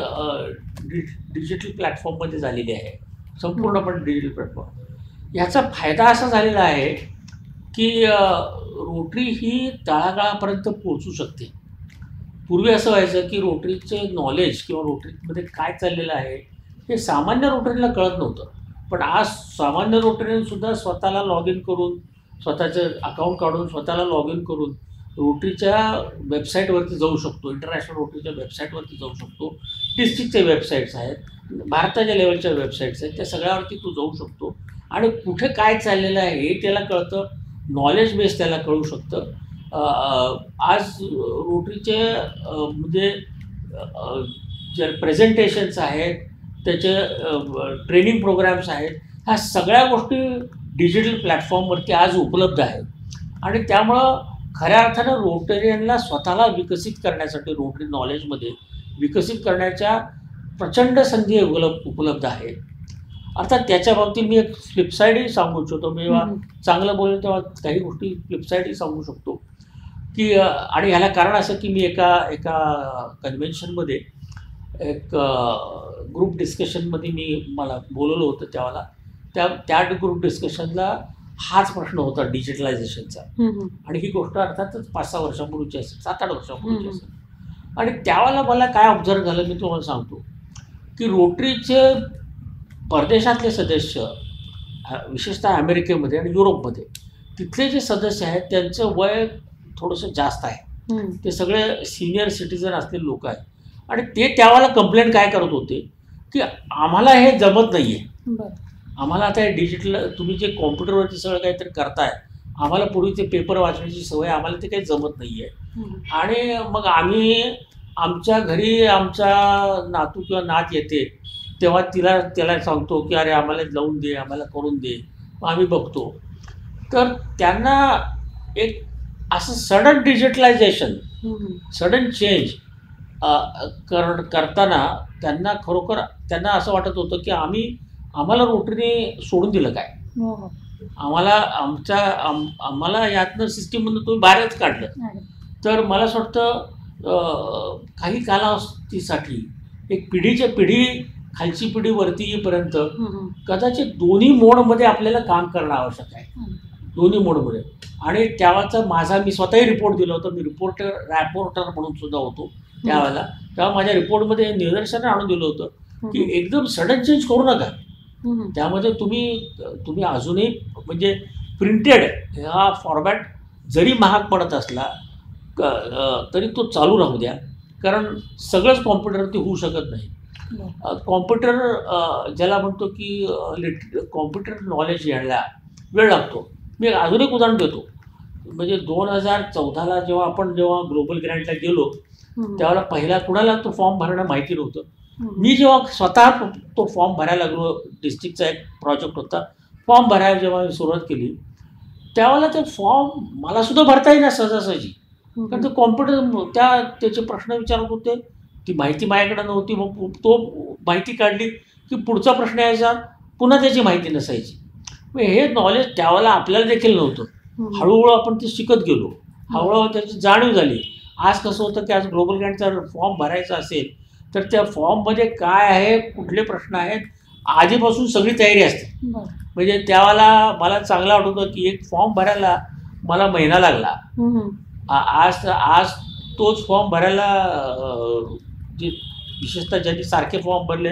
डिजिटल प्लॅटफॉर्ममध्ये झालेली आहे, संपूर्णपणे डिजिटल प्लॅटफॉर्म. ह्याचा फायदा असा झालेला आहे की रोटरी ही तळागाळापर्यंत पोहोचू शकते. पूर्वी असं व्हायचं की रोटरीचे नॉलेज किंवा रोटरीमध्ये काय चाललेलं आहे हे सामान्य रोटरीला कळत नव्हतं. पण आज सामान्य रोटरीनंसुद्धा स्वतःला लॉग इन करून, स्वतःचं अकाउंट काढून स्वतःला लॉग इन करून रोटरीच्या वेबसाईटवरती जाऊ शकतो, इंटरनॅशनल रोटरीच्या वेबसाईटवरती जाऊ शकतो. डिस्ट्रिक्टचे वेबसाईट्स आहेत, भारताच्या लेवलच्या वेबसाईट्स आहेत, त्या सगळ्यावरती तू जाऊ शकतो आणि कुठे काय चाललेलं आहे हे त्याला कळतं. नॉलेज बेस त्याला कळू शकतं. आज रोटरीचे म्हणजे जे प्रेझेंटेशन्स आहेत, त्याचे ट्रेनिंग प्रोग्राम्स आहेत, ह्या सगळ्या गोष्टी डिजिटल प्लॅटफॉर्मवरती आज उपलब्ध आहेत. आणि त्यामुळं खऱ्या अर्थानं रोटरियनला स्वतःला विकसित करण्यासाठी, रोटरी नॉलेजमध्ये विकसित करण्याच्या प्रचंड संधी उपलब्ध आहेत. अर्थात त्याच्या बाबतीत मी एक फ्लिपसाईडही सांगू इच्छितो. मी जेव्हा चांगलं बोलेल तेव्हा काही गोष्टी फ्लिपसाईडही सांगू शकतो की आणि ह्याला कारण असं की मी एका कन्व्हेन्शनमध्ये एक ग्रुप डिस्कशनमध्ये मला बोलवलं होतं. त्यावेळेला त्या ग्रुप डिस्कशनला हाच प्रश्न होता डिजिटलायझेशनचा. आणि ही गोष्ट अर्थातच 5-6 वर्षापूर्वीची असेल, 7-8 वर्षापूर्वीची असेल. आणि त्यावेळेला मला काय ऑब्झर्व झालं मी तुम्हाला सांगतो की रोटरीचे परदेशातले सदस्य, विशेषतः अमेरिकेमध्ये आणि युरोपमध्ये, तिथले जे सदस्य आहेत त्यांचं वय थोडंसं जास्त आहे. ते सगळे सिनियर सिटीजन असलेले लोक आहेत. आणि ते त्यावेळेला कंप्लेंट काय करत होते की आम्हाला हे जमत नाही आहे, आम्हाला आता हे डिजिटल तुम्ही जे कॉम्प्युटरवरती सगळं काहीतरी करताय, आम्हाला पूर्वी ते पेपर वाचण्याची सवय, आम्हाला ते काही जमत नाही आहे. आणि मग आम्ही आमच्या घरी आमचा नातू किंवा नात येते तेव्हा त्याला सांगतो की अरे आम्हाला लावून दे, आम्हाला करून दे, मग आम्ही बघतो. तर त्यांना एक असं सडन डिजिटलायझेशन, सडन चेंज करताना त्यांना खरोखर असं वाटत होतं की आम्हाला रोटरीने सोडून दिलं काय, आम्हाला यातनं सिस्टीममधून तुम्ही बाहेरच काढलं. तर मला असं वाटतं काही कालावधीसाठी एक पिढीच्या पिढी, खालची पिढी वरती येईपर्यंत कदाचित दोन्ही मोडमध्ये आपल्याला काम करणं आवश्यक आहे, दोन्ही मोडमध्ये. आणि त्यावेळेचा मी स्वतःही रिपोर्ट दिला होता. मी रॅपोर्टर म्हणून सुद्धा होतो त्यावेळेला. तेव्हा माझ्या रिपोर्टमध्ये निदर्शनं आणून दिलं होतं की एकदम सडन चेंज करू नका. त्यामध्ये तुम्ही अजूनही म्हणजे प्रिंटेड हा फॉर्मॅट जरी महाग पडत असला तरी तो चालू राहू द्या, कारण सगळंच कॉम्प्युटरवरती होऊ शकत नाही. कॉम्प्युटर ज्याला म्हणतो की कॉम्प्युटर नॉलेज यायला वेळ लागतो. मी अजून एक उदाहरण देतो. म्हणजे 2014ला जेव्हा ग्लोबल ग्रँटला गेलो त्यावेळेला पहिला कुणाला तो फॉर्म भरणं माहिती नव्हतं. मी जेव्हा स्वतः तो फॉर्म भरायला लागलो, डिस्ट्रिक्टचा एक प्रोजेक्ट होता, फॉर्म भरायला जेव्हा मी सुरुवात केली त्यावेळेला ते फॉर्म मला सुद्धा भरता येईना सहजासहजी, कारण ते कॉम्प्युटर त्याचे प्रश्न विचारत होते, ती माहिती माझ्याकडे नव्हती. मग तो माहिती काढली की पुढचा प्रश्न यायचा, पुन्हा त्याची माहिती नसायची. मग हे नॉलेज त्यावेळेला आपल्याला देखील नव्हतं. हळूहळू आपण ते शिकत गेलो, हळूहळू त्याची जाणीव झाली. आज कसं होतं की आज ग्लोबल ग्रँटचा फॉर्म भरायचा असेल तर त्या फॉर्ममध्ये काय आहे, कुठले प्रश्न आहेत, आधीपासून सगळी तयारी असते. म्हणजे त्यावेळेला मला चांगलं आठवतं की एक फॉर्म भरायला मला महिना लागला. आज तोच फॉर्म भरायला जे विशेषतः ज्यांनी सारखे फॉर्म भरले,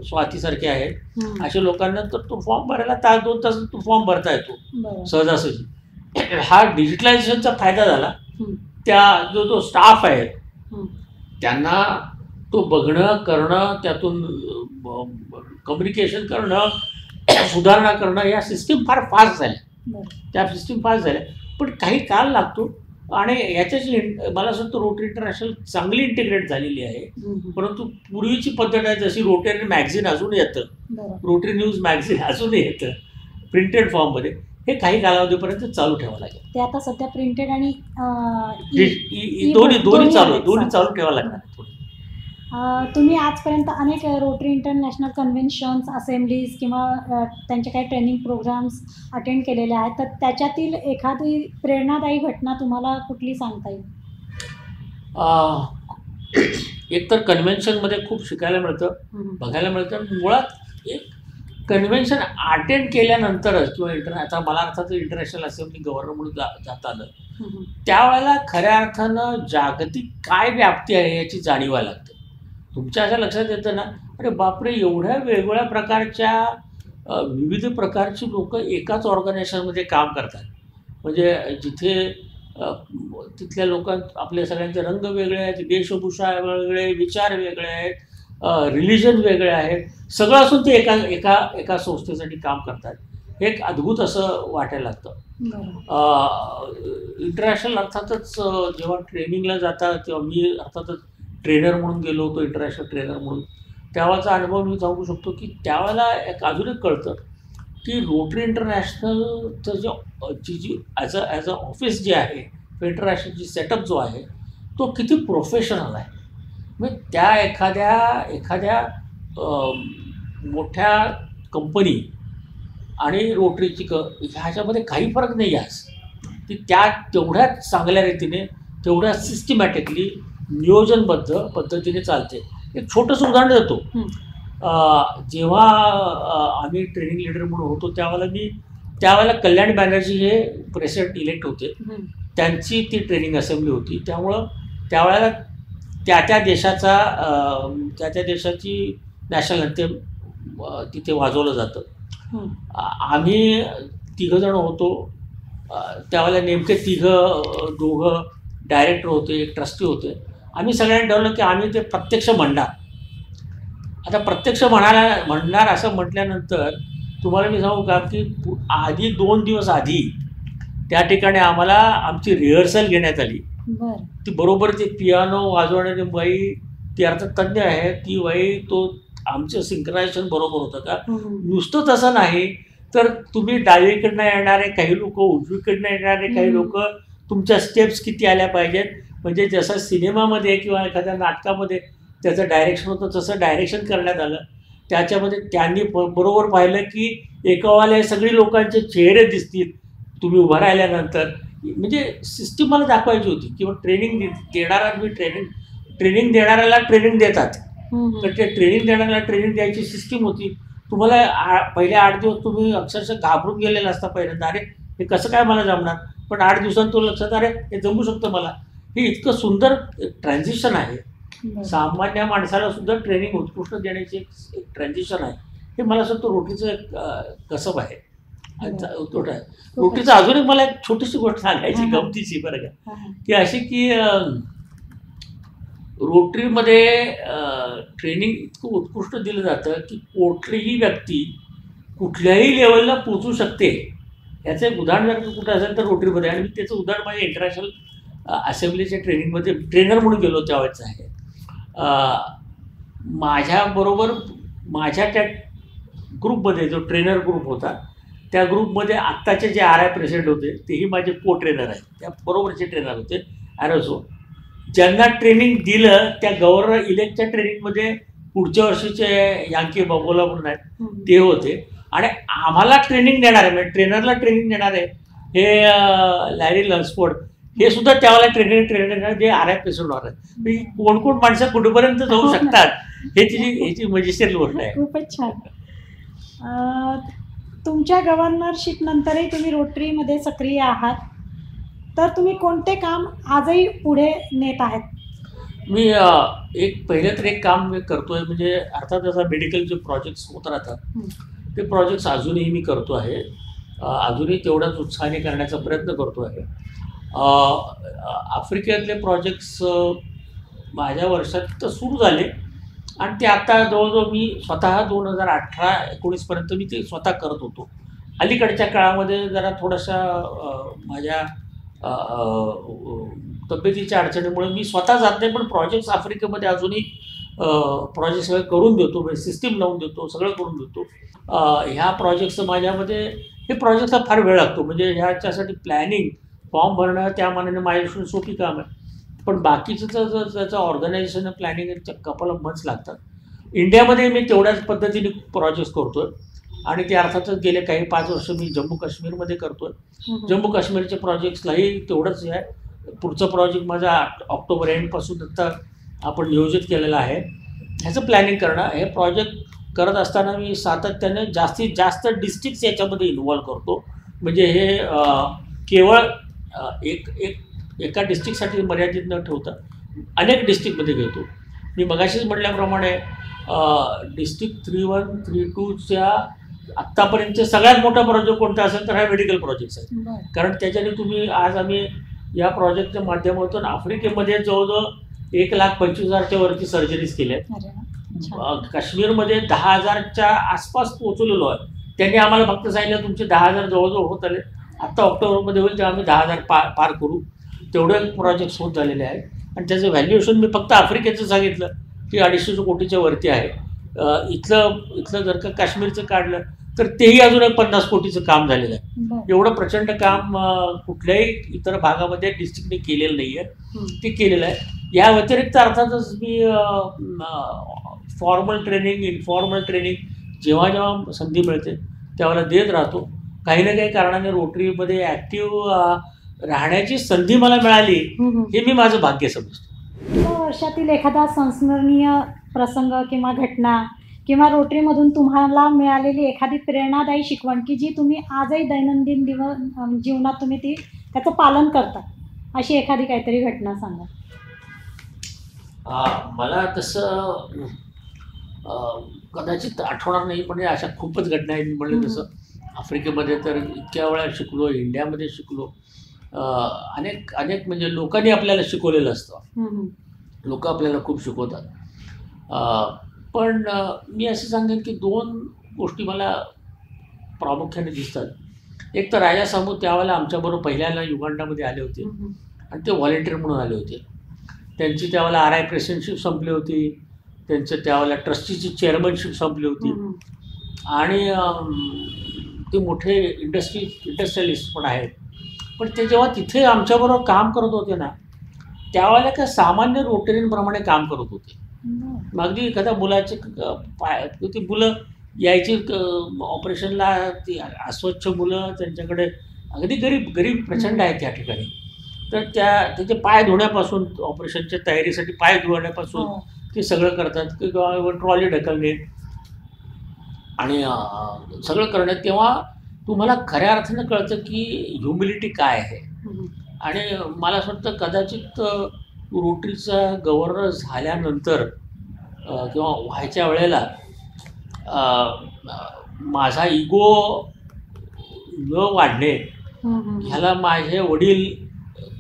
स्वातीसारखे आहेत अशा लोकांना तर तो फॉर्म भरायला 1-2 तास तो फॉर्म भरता येतो सहजासहजी. हा डिजिटलायझेशनचा फायदा झाला. जो स्टाफ आहे त्यांना तो बघणं, करणं, त्यातून कम्युनिकेशन करणं, सुधारणा करणं, या सिस्टीम फार फास्ट झाल्या. त्या सिस्टीम फास्ट झाल्या, पण काही काळ लागतो. आणि याच्याशी मला असं वाटतं रोटरी इंटरनॅशनल चांगली इंटिग्रेट झालेली आहे. परंतु पूर्वीची पद्धत आहे जशी रोटरी मॅगझिन अजून येतं, रोटरी न्यूज मॅगझिन अजूनही येतं प्रिंटेड फॉर्ममध्ये, हे काही कालावधीपर्यंत चालू ठेवावं लागेल. ते आता सध्या प्रिंटेड आणि दोन्ही चालू ठेवावं लागणार. तुम्ही आजपर्यंत अनेक रोटरी इंटरनॅशनल कन्व्हेन्शन्स, असेंब्लीज किंवा त्यांचे काही ट्रेनिंग प्रोग्राम्स अटेंड केलेले आहेत, तर त्याच्यातील एखादी प्रेरणादायी घटना तुम्हाला कुठली सांगता येईल? एकतर कन्व्हेन्शनमध्ये खूप शिकायला मिळतं, बघायला मिळतं. मुळात एक कन्व्हेन्शन अटेंड केल्यानंतरच किंवा आता मला अर्थात इंटरनॅशनल असेंब्ली गव्हर्नर म्हणून जाता आलं, त्यावेळेला खऱ्या अर्थानं जागतिक काय व्याप्ती आहे याची जाणीव लागते. तुमच्या असं लक्षात येतं ना, अरे बापरे, एवढ्या वेगवेगळ्या प्रकारच्या विविध प्रकारची लोक एकाच ऑर्गनायझेशनमध्ये काम करतात. म्हणजे जिथे तिथल्या आपल्या सगळ्यांचे रंग वेगळे आहेत, वेशभूषा वेगळे, विचार वेगळे आहेत, रिलिजन वेगळे आहेत, सगळं असून ते एका संस्थेसाठी काम करतात. हे एक अद्भुत असं वाटायला लागतं. इंटरनॅशनल अर्थातच जेव्हा ट्रेनिंगला जातात तेव्हा मी अर्थातच ट्रेनर म्हणून गेलो होतो, इंटरनॅशनल ट्रेनर म्हणून. तेव्हाचा अनुभव मी सांगू शकतो की त्यावेळेला अजून एक कळतं की रोटरी इंटरनॅशनलचं जी ॲज अ ऑफिस जे आहे, इंटरनॅशनलची सेटअप जो आहे तो किती प्रोफेशनल आहे. म्हणजे त्या एखाद्या मोठ्या कंपनी आणि रोटरीची ह्याच्यामध्ये काही फरक नाही आहे. ती तेवढ्याच चांगल्या रीतीने, तेवढ्या सिस्टमॅटिकली नियोजनबद्ध पद्धतीने चालते. एक छोटंसं उदाहरण देतो. जेव्हा आम्ही ट्रेनिंग लीडर म्हणून होतो त्यावेळेला कल्याण बॅनर्जी हे प्रेसिडेंट इलेक्ट होते. त्यांची ती ट्रेनिंग असेंब्ली होती. त्यामुळं त्यावेळेला त्या देशाची नॅशनल अँथेम तिथे वाजवलं जातं. आम्ही तिघंजण होतो. त्यावेळेला नेमके दोघं डायरेक्टर होते, एक ट्रस्टी होते. आम्ही सगळ्यांनी ठरवलं की आम्ही ते प्रत्यक्ष म्हणणार. आता प्रत्यक्ष म्हणणार असं म्हटल्यानंतर तुम्हाला मी सांगू का की आधी 2 दिवस आधी त्या ठिकाणी आम्हाला आमची रिहर्सल घेण्यात आली. ती बरोबर ते पियानो वाजवणारी बाई, ती अर्थात तज्ज्ञ आहे, ती बाई तो आमचं सिंक्रायझेशन बरोबर होतं का. नुसतं तसं नाही तर तुम्ही डावीकडनं येणारे काही लोक, उजवीकडनं येणारे काही लोक, तुमच्या स्टेप्स किती आल्या पाहिजेत. म्हणजे जसं सिनेमामध्ये किंवा एखाद्या नाटकामध्ये त्याचं डायरेक्शन होतं तसं डायरेक्शन करण्यात आलं. त्याच्यामध्ये त्यांनी बरोबर पाहिलं की एकावाले सगळी लोकांचे चेहरे दिसतील तुम्ही उभं राहिल्यानंतर. म्हणजे सिस्टीम मला दाखवायची होती किंवा ट्रेनिंग देणाऱ्याला ट्रेनिंग देतात, तर ते ट्रेनिंग देणाऱ्याला ट्रेनिंग द्यायची सिस्टीम होती. तुम्हाला पहिले 8 दिवस तुम्ही अक्षरशः घाबरून गेलेला असता पहिल्यांदा, अरे हे कसं काय मला जमणार. पण 8 दिवसांत तो लक्षात, अरे हे जमू शकतं मला. हे इतकं सुंदर ट्रान्झिशन आहे. सामान्य माणसाला सुद्धा ट्रेनिंग उत्कृष्ट देण्याची एक ट्रान्झिशन आहे. हे मला असं वाटतं रोटरीचं एक कसब आहे. रोटरीचं अजून एक मला एक छोटीशी गोष्ट सांगायची गमतीची बरं का, की अशी की रोटरीमध्ये ट्रेनिंग इतकं उत्कृष्ट दिलं जातं की कुठलीही व्यक्ती कुठल्याही लेवलला पोचू शकते. याचं एक उदाहरण जर कुठं असेल तर रोटरीमध्ये, आणि मी त्याचं उदाहरण माझ्या इंटरनॅशनल असेंब्लीच्या ट्रेनिंगमध्ये ट्रेनर म्हणून गेलो त्यावेळेचं आहे. माझ्याबरोबर माझ्या त्या ग्रुपमध्ये जो ट्रेनर ग्रुप होता त्या ग्रुपमध्ये आत्ताचे जे RI प्रेसिडेंट होते तेही माझे ट्रेनर आहेत. त्या बरोबरचे ट्रेनर होते ॲरोसो. ज्यांना ट्रेनिंग दिलं त्या गव्हर्नर इलेक्टच्या ट्रेनिंगमध्ये पुढच्या वर्षीचे यांकी बबोला म्हणून आहेत ते होते. आणि आम्हाला ट्रेनिंग देणारे म्हणजे ट्रेनरला ट्रेनिंग देणारे हे लॅरी लन्सफोर्ड हे सुद्धा त्यावेळेला ट्रेनर जे RI प्रेसिडेंट होणार. कोण माणसं कुठेपर्यंत जाऊ शकतात ह्याची मजेशीर गोष्ट आहे. खूपच छान. तुमच्या गव्हर्नरशिप नंतरही तुम्ही रोटरीमध्ये सक्रिय आहात, तर तुम्ही कोणते काम आजही पुढे नेत आहेत? मी पहिलं तर एक काम मी करतोय, म्हणजे अर्थात जसं मेडिकलचे प्रोजेक्ट्स होत राहतात ते प्रोजेक्ट्स अजूनही मी करतो आहे. अजूनही तेवढ्याच उत्साहाने करण्याचा प्रयत्न करतो आहे. आफ्रिकेतले प्रोजेक्ट्स माझ्या वर्षात तर सुरू झाले आणि ते आता जवळजवळ मी स्वतः 2018-19पर्यंत मी ते स्वतः करत होतो. अलीकडच्या काळामध्ये जरा थोडासा माझ्या तब्येतीच्या अडचणीमुळे मी स्वतः जात नाही, पण प्रोजेक्ट्स आफ्रिकेमध्ये अजूनही प्रोजेक्ट सगळे करून देतो, म्हणजे सिस्टीम लावून देतो, सगळं करून देतो. ह्या प्रोजेक्ट्सचं माझ्यामध्ये हे प्रोजेक्टला फार वेळ लागतो, म्हणजे ह्याच्यासाठी प्लॅनिंग, फॉर्म भरणं त्या मानाने माझ्यापासून सोपी काम आहे. पण बाकीचं जर त्याचं ऑर्गनायझेशन प्लॅनिंग कपाला मंथ्स लागतात. इंडियामध्ये मी तेवढ्याच पद्धतीने प्रोजेक्ट्स करतो आहे आणि ते अर्थातच गेले काही 5 वर्ष मी जम्मू काश्मीरमध्ये करतो आहे. जम्मू काश्मीरच्या प्रोजेक्ट्सलाही तेवढंच आहे. पुढचं प्रोजेक्ट माझा ऑक्टोबर एंडपासून आता आपण नियोजित केलेलं आहे. ह्याचं प्लॅनिंग करणं, हे प्रोजेक्ट करत असताना मी सातत्याने जास्तीत जास्त डिस्ट्रिक्ट्स याच्यामध्ये इन्व्हॉल्व करतो. म्हणजे हे केवळ एका डिस्ट्रिक्टसाठी मर्यादित न ठेवता अनेक डिस्ट्रिक्टमध्ये घेतो. मी मगाशीच म्हटल्याप्रमाणे डिस्ट्रिक्ट 3-1, 3-2च्या आत्तापर्यंतचे सगळ्यात मोठा प्रोजेक्ट कोणता असेल तर हा मेडिकल प्रोजेक्ट्स आहे. कारण त्याच्याने तुम्ही आज आम्ही या प्रोजेक्टच्या माध्यमातून आफ्रिकेमध्ये जवळजवळ 1,25,000च्या वरती सर्जरीज केल्या आहेत. काश्मीरमध्ये 10,000च्या आसपास पोहोचलेलो आहे. त्यांनी आम्हाला फक्त सांगितलं तुमचे 10,000 जवळजवळ होत आले, आत्ता ऑक्टोबरमध्ये होईल तेव्हा आम्ही 10,000 पार करू. तेवढे प्रोजेक्ट्स होत झालेले आहेत आणि त्याचं व्हॅल्युएशन मी फक्त आफ्रिकेचं सांगितलं की 250 कोटीच्या वरती आहे. इथलं जर का काश्मीरचं काढलं तर तेही अजून एक 50 कोटीचं काम झालेलं आहे. एवढं प्रचंड काम कुठल्याही इतर भागामध्ये डिस्ट्रिक्टने केलेलं नाही आहे, ते केलेलं आहे. या व्यतिरिक्त अर्थातच मी फॉर्मल ट्रेनिंग, इन्फॉर्मल ट्रेनिंग जेव्हा जेव्हा संधी मिळते त्यावेळेला देत राहतो. काही ना काही कारणाने रोटरीमध्ये ॲक्टिव्ह राहण्याची संधी मला मिळाली, हे मी माझं भाग्य समजतो. वर्षातील एखादा संस्मरणीय प्रसंग किंवा घटना किंवा रोटरीमधून तुम्हाला मिळालेली एखादी प्रेरणादायी शिकवण की जी तुम्ही आजही दैनंदिन जीवनात तुम्ही त्याचं पालन करता, अशी एखादी काहीतरी घटना सांगा. मला तसं कदाचित आठवणार नाही, पण अशा खूपच घटना आहेत. मी म्हणलं तसं आफ्रिकेमध्ये तर इतक्या वेळा शिकलो, इंडियामध्ये शिकलो. अनेक म्हणजे लोकांनी आपल्याला शिकवलेलं असतं, लोक आपल्याला खूप शिकवतात. पण मी असं सांगेन की 2 गोष्टी मला प्रामुख्याने दिसतात. एक तर राजा सामू त्यावेळेला आमच्याबरोबर पहिल्याला युगांडामध्ये आले होते आणि ते व्हॉलेंटिअर म्हणून आले होते. त्यांची त्यावेळेला RI प्रेसिडेंटशिप संपली होती, त्यांचं त्यावेळेला ट्रस्टीची चेअरमनशिप संपली होती आणि ते मोठे इंडस्ट्रियलिस्ट पण आहेत. पण ते जेव्हा तिथे आमच्याबरोबर काम करत होते ना, त्यावेळेला काय सामान्य रोटरींप्रमाणे काम करत होते. अगदी एखाद्या मुलाचे ती मुलं यायची ऑपरेशनला, ती अस्वच्छ मुलं, त्यांच्याकडे अगदी गरीब प्रचंड आहेत त्या ठिकाणी. तर त्याचे पाय धुण्यापासून, ऑपरेशनच्या तयारीसाठी पाय धुण्यापासून ते सगळं करतात किंवा ट्रॉली ढकलणे आणि सगळं करण्यात. तेव्हा तुम्हाला खऱ्या अर्थानं कळतं की ह्युमिलिटी काय आहे. आणि मला असं वाटतं कदाचित रोटरीचा गव्हर्नर झाल्यानंतर किंवा व्हायच्या वेळेला माझा इगो न वाढणे ह्याला माझे वडील,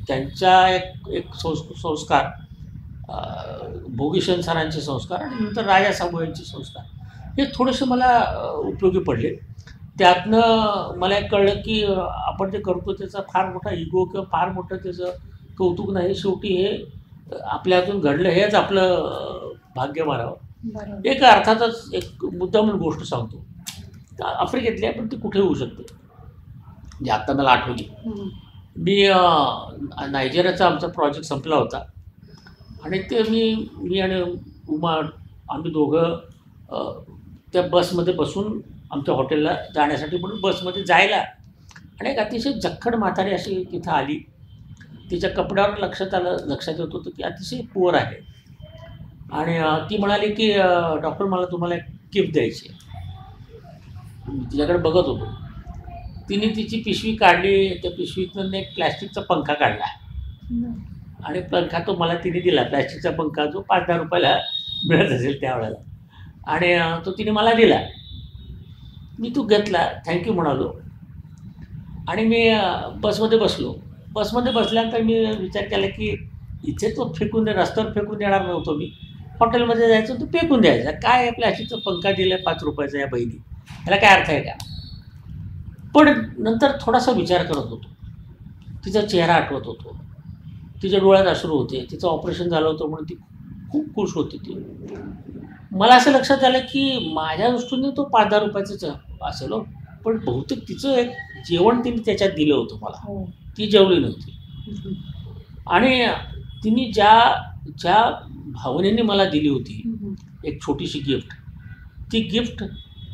त्यांच्या एक संस्कार, भोगीशन सरांचे संस्कार आणि नंतर राजा सामू यांचे संस्कार, हे थोडेसे मला उपयोगी पडले. त्यातनं मला एक कळलं की आपण जे करतो त्याचा फार मोठा इगो किंवा फार मोठं त्याचं कौतुक नाही, शेवटी हे आपल्यातून घडलं हेच आपलं भाग्य मानावं. एक अर्थातच एक मुद्दा म्हणून गोष्ट सांगतो, आफ्रिकेतली आहे पण ती कुठे होऊ शकते, जे आत्ता मला आठवली. मी नायजेरियाचा आमचा प्रोजेक्ट संपला होता आणि ते मी आणि उमा आम्ही दोघं त्या बसमध्ये बसून आमच्या हॉटेलला जाण्यासाठी म्हणून बसमध्ये जायला, आणि एक अतिशय जख्खड म्हातारी अशी तिथं आली. तिच्या कपड्यावर लक्षात येत होतं की अतिशय पुअर आहे. आणि ती म्हणाली की डॉक्टर मला तुम्हाला एक गिफ्ट द्यायची आहे. तिच्याकडे बघत होतो. तिने तिची पिशवी काढली, त्या पिशवीतून एक प्लॅस्टिकचा पंखा काढला आणि पंखा तो मला तिने दिला. प्लॅस्टिकचा पंखा जो 5-10 रुपयाला मिळत असेल त्यावेळेला, आणि तो तिने मला दिला. मी तो घेतला, थँक्यू म्हणालो आणि मी बसमध्ये बसलो. बसमध्ये बसल्यानंतर मी विचार केला की इथे तो फेकून रस्त्यावर फेकून देणार नव्हतो मी, हॉटेलमध्ये जायचं तो फेकून द्यायचा. काय प्लॅस्टिकचा पंखा दिला 5 रुपयाचा या बहिणी, त्याला काय अर्थ आहे का? पण नंतर थोडासा विचार करत होतो. तिचा चेहरा आठवत होतो, तिच्या डोळ्यात अश्रू होते, तिचं ऑपरेशन झालं होतं म्हणून ती खूप खुश होती. ती मला असं लक्षात आलं की माझ्या दृष्टीने तो ₹5-10 असेल हो, पण बहुतेक तिचं एक जेवण तिने त्याच्यात दिलं होतं मला. हो. ती जेवली नव्हती आणि तिने ज्या ज्या भावनेने मला दिली होती एक छोटीशी गिफ्ट, ती गिफ्ट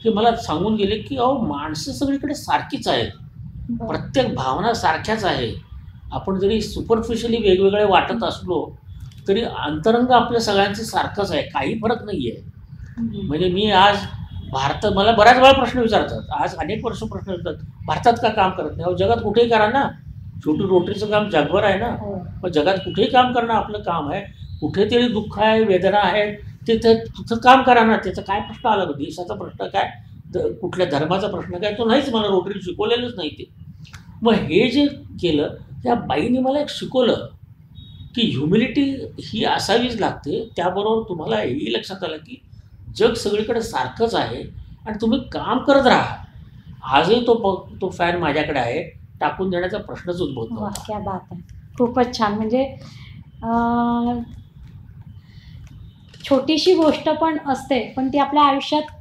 हे मला सांगून गेले की अहो माणसं सगळीकडे सारखीच आहेत, बरं. प्रत्येक भावना सारख्याच आहे. आपण जरी सुपरफिशियली वेगवेगळे वाटत असलो तरी अंतरंग आपल्या सगळ्यांचं सारखंच आहे, काही फरक नाही आहे. म्हणजे मी आज भारतात मला बऱ्याच वेळा प्रश्न विचारतात, आज अनेक वर्ष प्रश्न विचारतात, भारतात का काम करत नाही? अहो जगात कुठेही करा ना, शेवटी रोटरीचं काम जगभर आहे ना. हो. मग जगात कुठेही काम करणं आपलं काम आहे. कुठेतरी दुःख आहे, वेदना आहे, तिथं तिथं काम करा ना. त्याचा काय प्रश्न आला? देशाचा प्रश्न काय, कुठल्या धर्माचा प्रश्न काय, तो नाहीच. मला रोटरी शिकवलेलंच नाही ते. मग हे जे केलं त्या बाईने मला एक शिकवलं की ह्युमिलिटी ही असावीच लागते. त्याबरोबर तुम्हाला हेही लक्षात आलं की जग सगळीकडे सारखंच आहे आणि तुम्ही काम करत राहा. आजही तो फॅन माझ्याकडे आहे, टाकून देण्याचा प्रश्नच उद्भवत वाह! नव्हता. क्या बात आहे. खूपच छान. म्हणजे छोटीशी गोष्ट पण असते, पण ती आपल्या आयुष्यात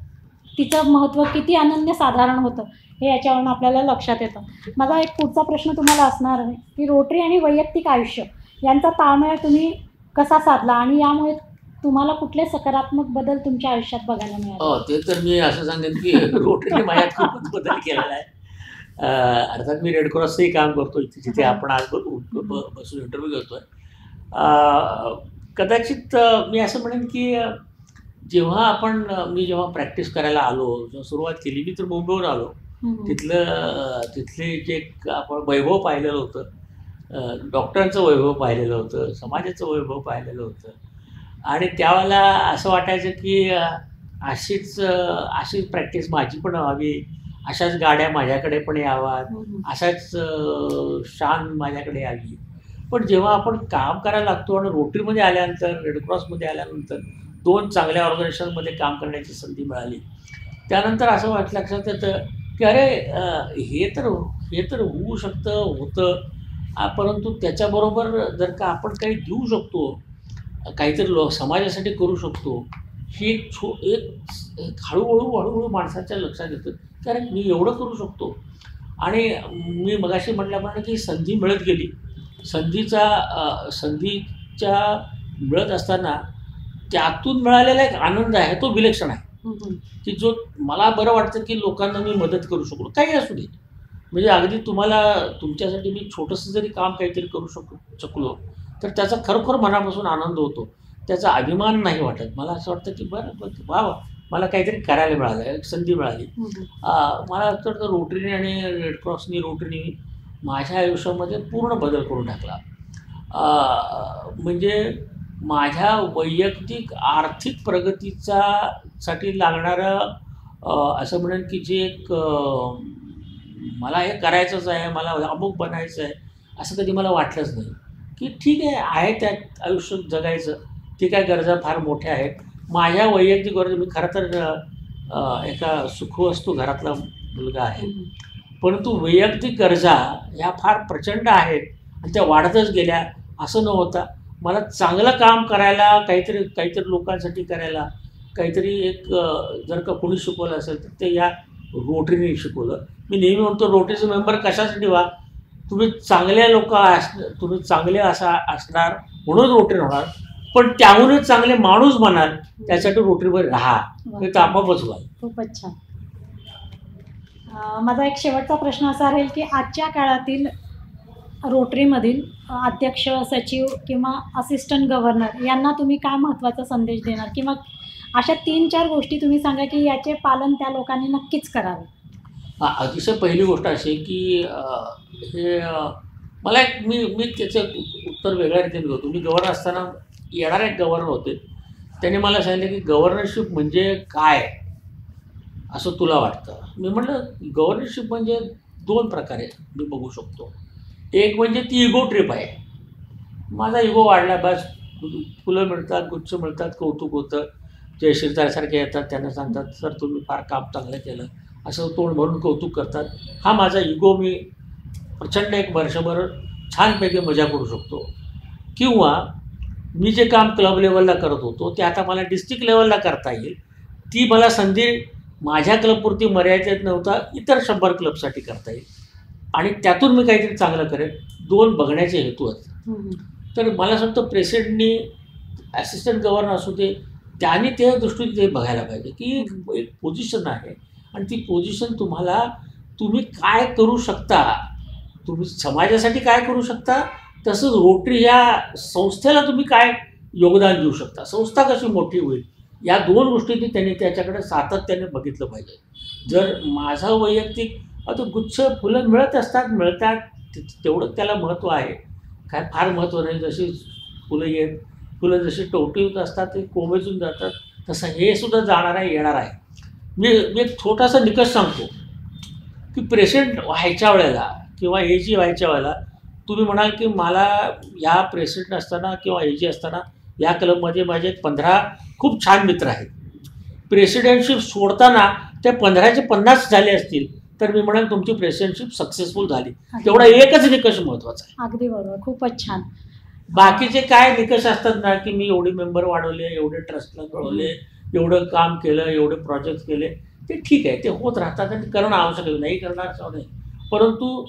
तिचं महत्त्व किती अनन्यसाधारण होतं हे याच्यावरून आपल्याला लक्षात येतं. माझा एक पुढचा प्रश्न तुम्हाला असणार आहे की रोटरी आणि वैयक्तिक आयुष्य यांचा ताळमेळ तुम्ही कसा साधला आणि यामुळे तुम्हाला कुठले सकारात्मक बदल तुमच्या आयुष्यात बघायला मिळाले? हो, ते तर मी असं सांगेन की रोटरीने माझ्यात खूपच बदल केलेला आहे. अर्थात मी रेड क्रॉसचंही काम करतो, जिथे आपण आज बसून इंटरव्ह्यू घेतोय. कदाचित मी असं म्हणेन की मी जेव्हा प्रॅक्टिस करायला आलो, जेव्हा सुरुवात केली, मी तर मुंबईहून आलो. तिथले जे आपण वैभव पाहिलेलं होतं, डॉक्टरांचं वैभव पाहिलेलं होतं, समाजाचं वैभव पाहिलेलं होतं आणि त्यावेळेला असं वाटायचं की अशीच प्रॅक्टिस माझी पण व्हावी, अशाच गाड्या माझ्याकडे पण याव्यात, अशाच शान माझ्याकडे यावी. पण जेव्हा आपण काम करायला लागतो आणि रोटरीमध्ये आल्यानंतर, रेड क्रॉसमध्ये आल्यानंतर 2 चांगल्या ऑर्गनायझेशनमध्ये काम करण्याची संधी मिळाली. त्यानंतर असं लक्षात येतं की अरे हे तर होऊ शकतं, होतं. परंतु त्याच्याबरोबर जर का आपण काही देऊ शकतो, काहीतरी समाजासाठी करू शकतो, ही एक हळूहळू माणसाच्या लक्षात येतं की अरे मी एवढं करू शकतो. आणि मी मगाशी म्हटल्याप्रमाणे की संधी मिळत गेली. संधीच्या मिळत असताना त्यातून मिळालेला एक आनंद आहे, तो विलक्षण आहे. की जो मला बरं वाटतं की लोकांना मी मदत करू शकलो, काही असू दे. म्हणजे अगदी तुमच्यासाठी मी छोटंसं जरी काम काहीतरी करू शकलो तर त्याचा खरोखर मनापासून आनंद होतो. त्याचा अभिमान नाही वाटत. मला असं वाटतं की बरं वा मला काहीतरी करायला मिळालं, एक संधी मिळाली. मला असं वाटतं रोटरीने आणि रेड क्रॉसनी माझ्या आयुष्यामध्ये पूर्ण बदल करून टाकला. म्हणजे माझ्या वैयक्तिक आर्थिक प्रगतीसाठी लागणारं असं म्हणेन की जे एक मला हे करायचंच आहे, मला अमुक बनायचं आहे, असं कधी मला वाटलंच नाही. की ठीक आहे त्यात आयुष्य जगायचं, ते काय गरजा फार मोठ्या आहेत. माझ्या वैयक्तिक गरजा, मी खरं तर एका सुखवस्तू घरातला मुलगा आहे, परंतु वैयक्तिक गरजा ह्या फार प्रचंड आहेत आणि त्या वाढतच गेल्या. असं न होता मला चांगलं काम करायला, काहीतरी लोकांसाठी करायला, काहीतरी एक जर का कोणी शिकवलं असेल तर ते या रोटरीने शिकवलं. मी नेहमी म्हणतो रोटरीचे मेंबर कशासाठी व्हा, तुम्ही चांगले असणार म्हणून रोटरी होणार, पण त्याहूनच चांगले माणूस बनाल त्यासाठी रोटरीवर राहा, ते आपोआपच व्हाल. खूपच छान. माझा एक शेवटचा प्रश्न असा राहील की आजच्या काळातील रोटरीमधील अध्यक्ष, सचिव किंवा असिस्टंट गव्हर्नर यांना तुम्ही काय महत्त्वाचा संदेश देणार, किंवा अशा 3-4 गोष्टी तुम्ही सांगा की याचे पालन त्या लोकांनी नक्कीच करावे? अतिशय पहिली गोष्ट अशी की हे मला मी त्याचं उत्तर वेगळ्या रीतीने देतो. मी गव्हर्नर असताना येणारे एक गव्हर्नर होते, त्यांनी मला सांगितलं की गव्हर्नरशिप म्हणजे काय असं तुला वाटतं? मी म्हटलं गव्हर्नरशिप म्हणजे 2 प्रकारे मी बघू शकतो. एक म्हणजे ती इगो ट्रिप आहे. माझा इगो वाढला, बस फुलं मिळतात, गुच्छ मिळतात, कौतुक होतं. जयश्रीताईसारखे येतात, त्यांना सांगतात सर तुम्ही फार काम चांगलं केलं, असं तोंड भरून कौतुक करतात. हा माझा इगो मी प्रचंड एक वर्षभर छानपैकी मजा करू शकतो. किंवा मी जे काम क्लब लेवलला करत होतो ते आता मला डिस्ट्रिक्ट लेवलला करता येईल. ती मला संधी माझ्या क्लबपुरती मर्यादित नव्हता, इतर 100 क्लबसाठी करता येईल आणि त्यातून मी काहीतरी चांगलं करेन. 2 बघण्याचे हेतू आहेत. तर मला असं वाटतं प्रेसिडेंटनी ॲसिस्टंट गव्हर्नर असू दे, त्यांनी त्या दृष्टीने ते बघायला पाहिजे की एक पोझिशन आहे आणि ती पोझिशन तुम्ही काय करू शकता, तुम्ही समाजासाठी काय करू शकता, तसंच रोटरी या संस्थेला तुम्ही काय योगदान देऊ शकता, संस्था कशी मोठी होईल, या 2 गोष्टींनी त्यांनी त्याच्याकडे सातत्याने बघितलं पाहिजे. जर माझा वैयक्तिक आता गुच्छ फुलं मिळतात तेवढं त्याला महत्त्व आहे, काय फार महत्त्व नाही. जशी फुलं जशी टवटवीत असतात ते कोमेजून जातात, तसं हे सुद्धा जाणार आहे, येणार आहे. मी एक छोटासा निकष सांगतो की प्रेसिडेंट व्हायच्या वेळेला किंवा AG व्हायच्या वेळेला तुम्ही म्हणाल की मला या प्रेसिडेंट असताना किंवा AG असताना या क्लबमध्ये माझे 15 खूप छान मित्र आहेत. प्रेसिडेंटशिप सोडताना त्या 15चे 50 झाले असतील तर मी म्हणाल तुमची प्रेसिडेंटशिप सक्सेसफुल झाली. तेवढा एकच निकष महत्त्वाचा आहे. अगदी बरोबर, खूपच छान. बाकीचे काय निकष असतात ना की मी एवढे मेंबर वाढवले, एवढे ट्रस्टला कळवले, एवढं काम केलं, एवढे प्रोजेक्ट केले, ते ठीक आहे, ते होत राहतात आणि करणं आवश्यक आहे, नाही करणार असं नाही. परंतु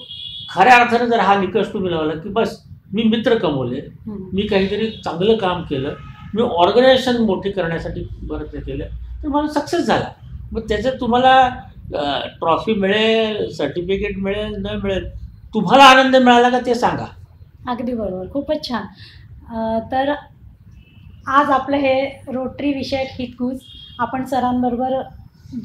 खऱ्या अर्थानं जर हा निकष तुम्ही लावला की बस मी मित्र कमवले, मी काहीतरी चांगलं काम केलं, मी ऑर्गनायझेशन मोठी करण्यासाठी प्रयत्न केले, तर मला सक्सेस झाला. मग त्याच्यात तुम्हाला ट्रॉफी मिळेल, सर्टिफिकेट मिळेल, न मिळेल, तुम्हाला आनंद मिळाला का ते सांगा. अगदी बरोबर, खूपच छान. तर आज आपलं हे रोटरी विषयक हितगुज आपण सरांबरोबर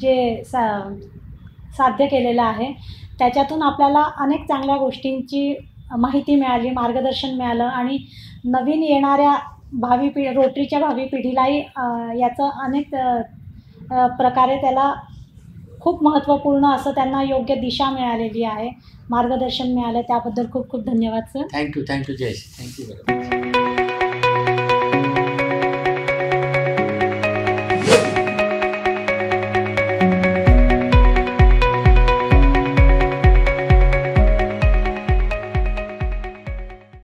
जे साध्य केलेलं आहे, त्याच्यातून आपल्याला अनेक चांगल्या गोष्टींची माहिती मिळाली, मार्गदर्शन मिळालं आणि नवीन येणाऱ्या रोटरीच्या भावी पिढीलाही याचं अनेक प्रकारे त्याला खूप महत्त्वपूर्ण असं त्यांना योग्य दिशा मिळालेली आहे, मार्गदर्शन मिळालं. त्याबद्दल खूप खूप धन्यवाद सर. Thank you Jayashree, thank you.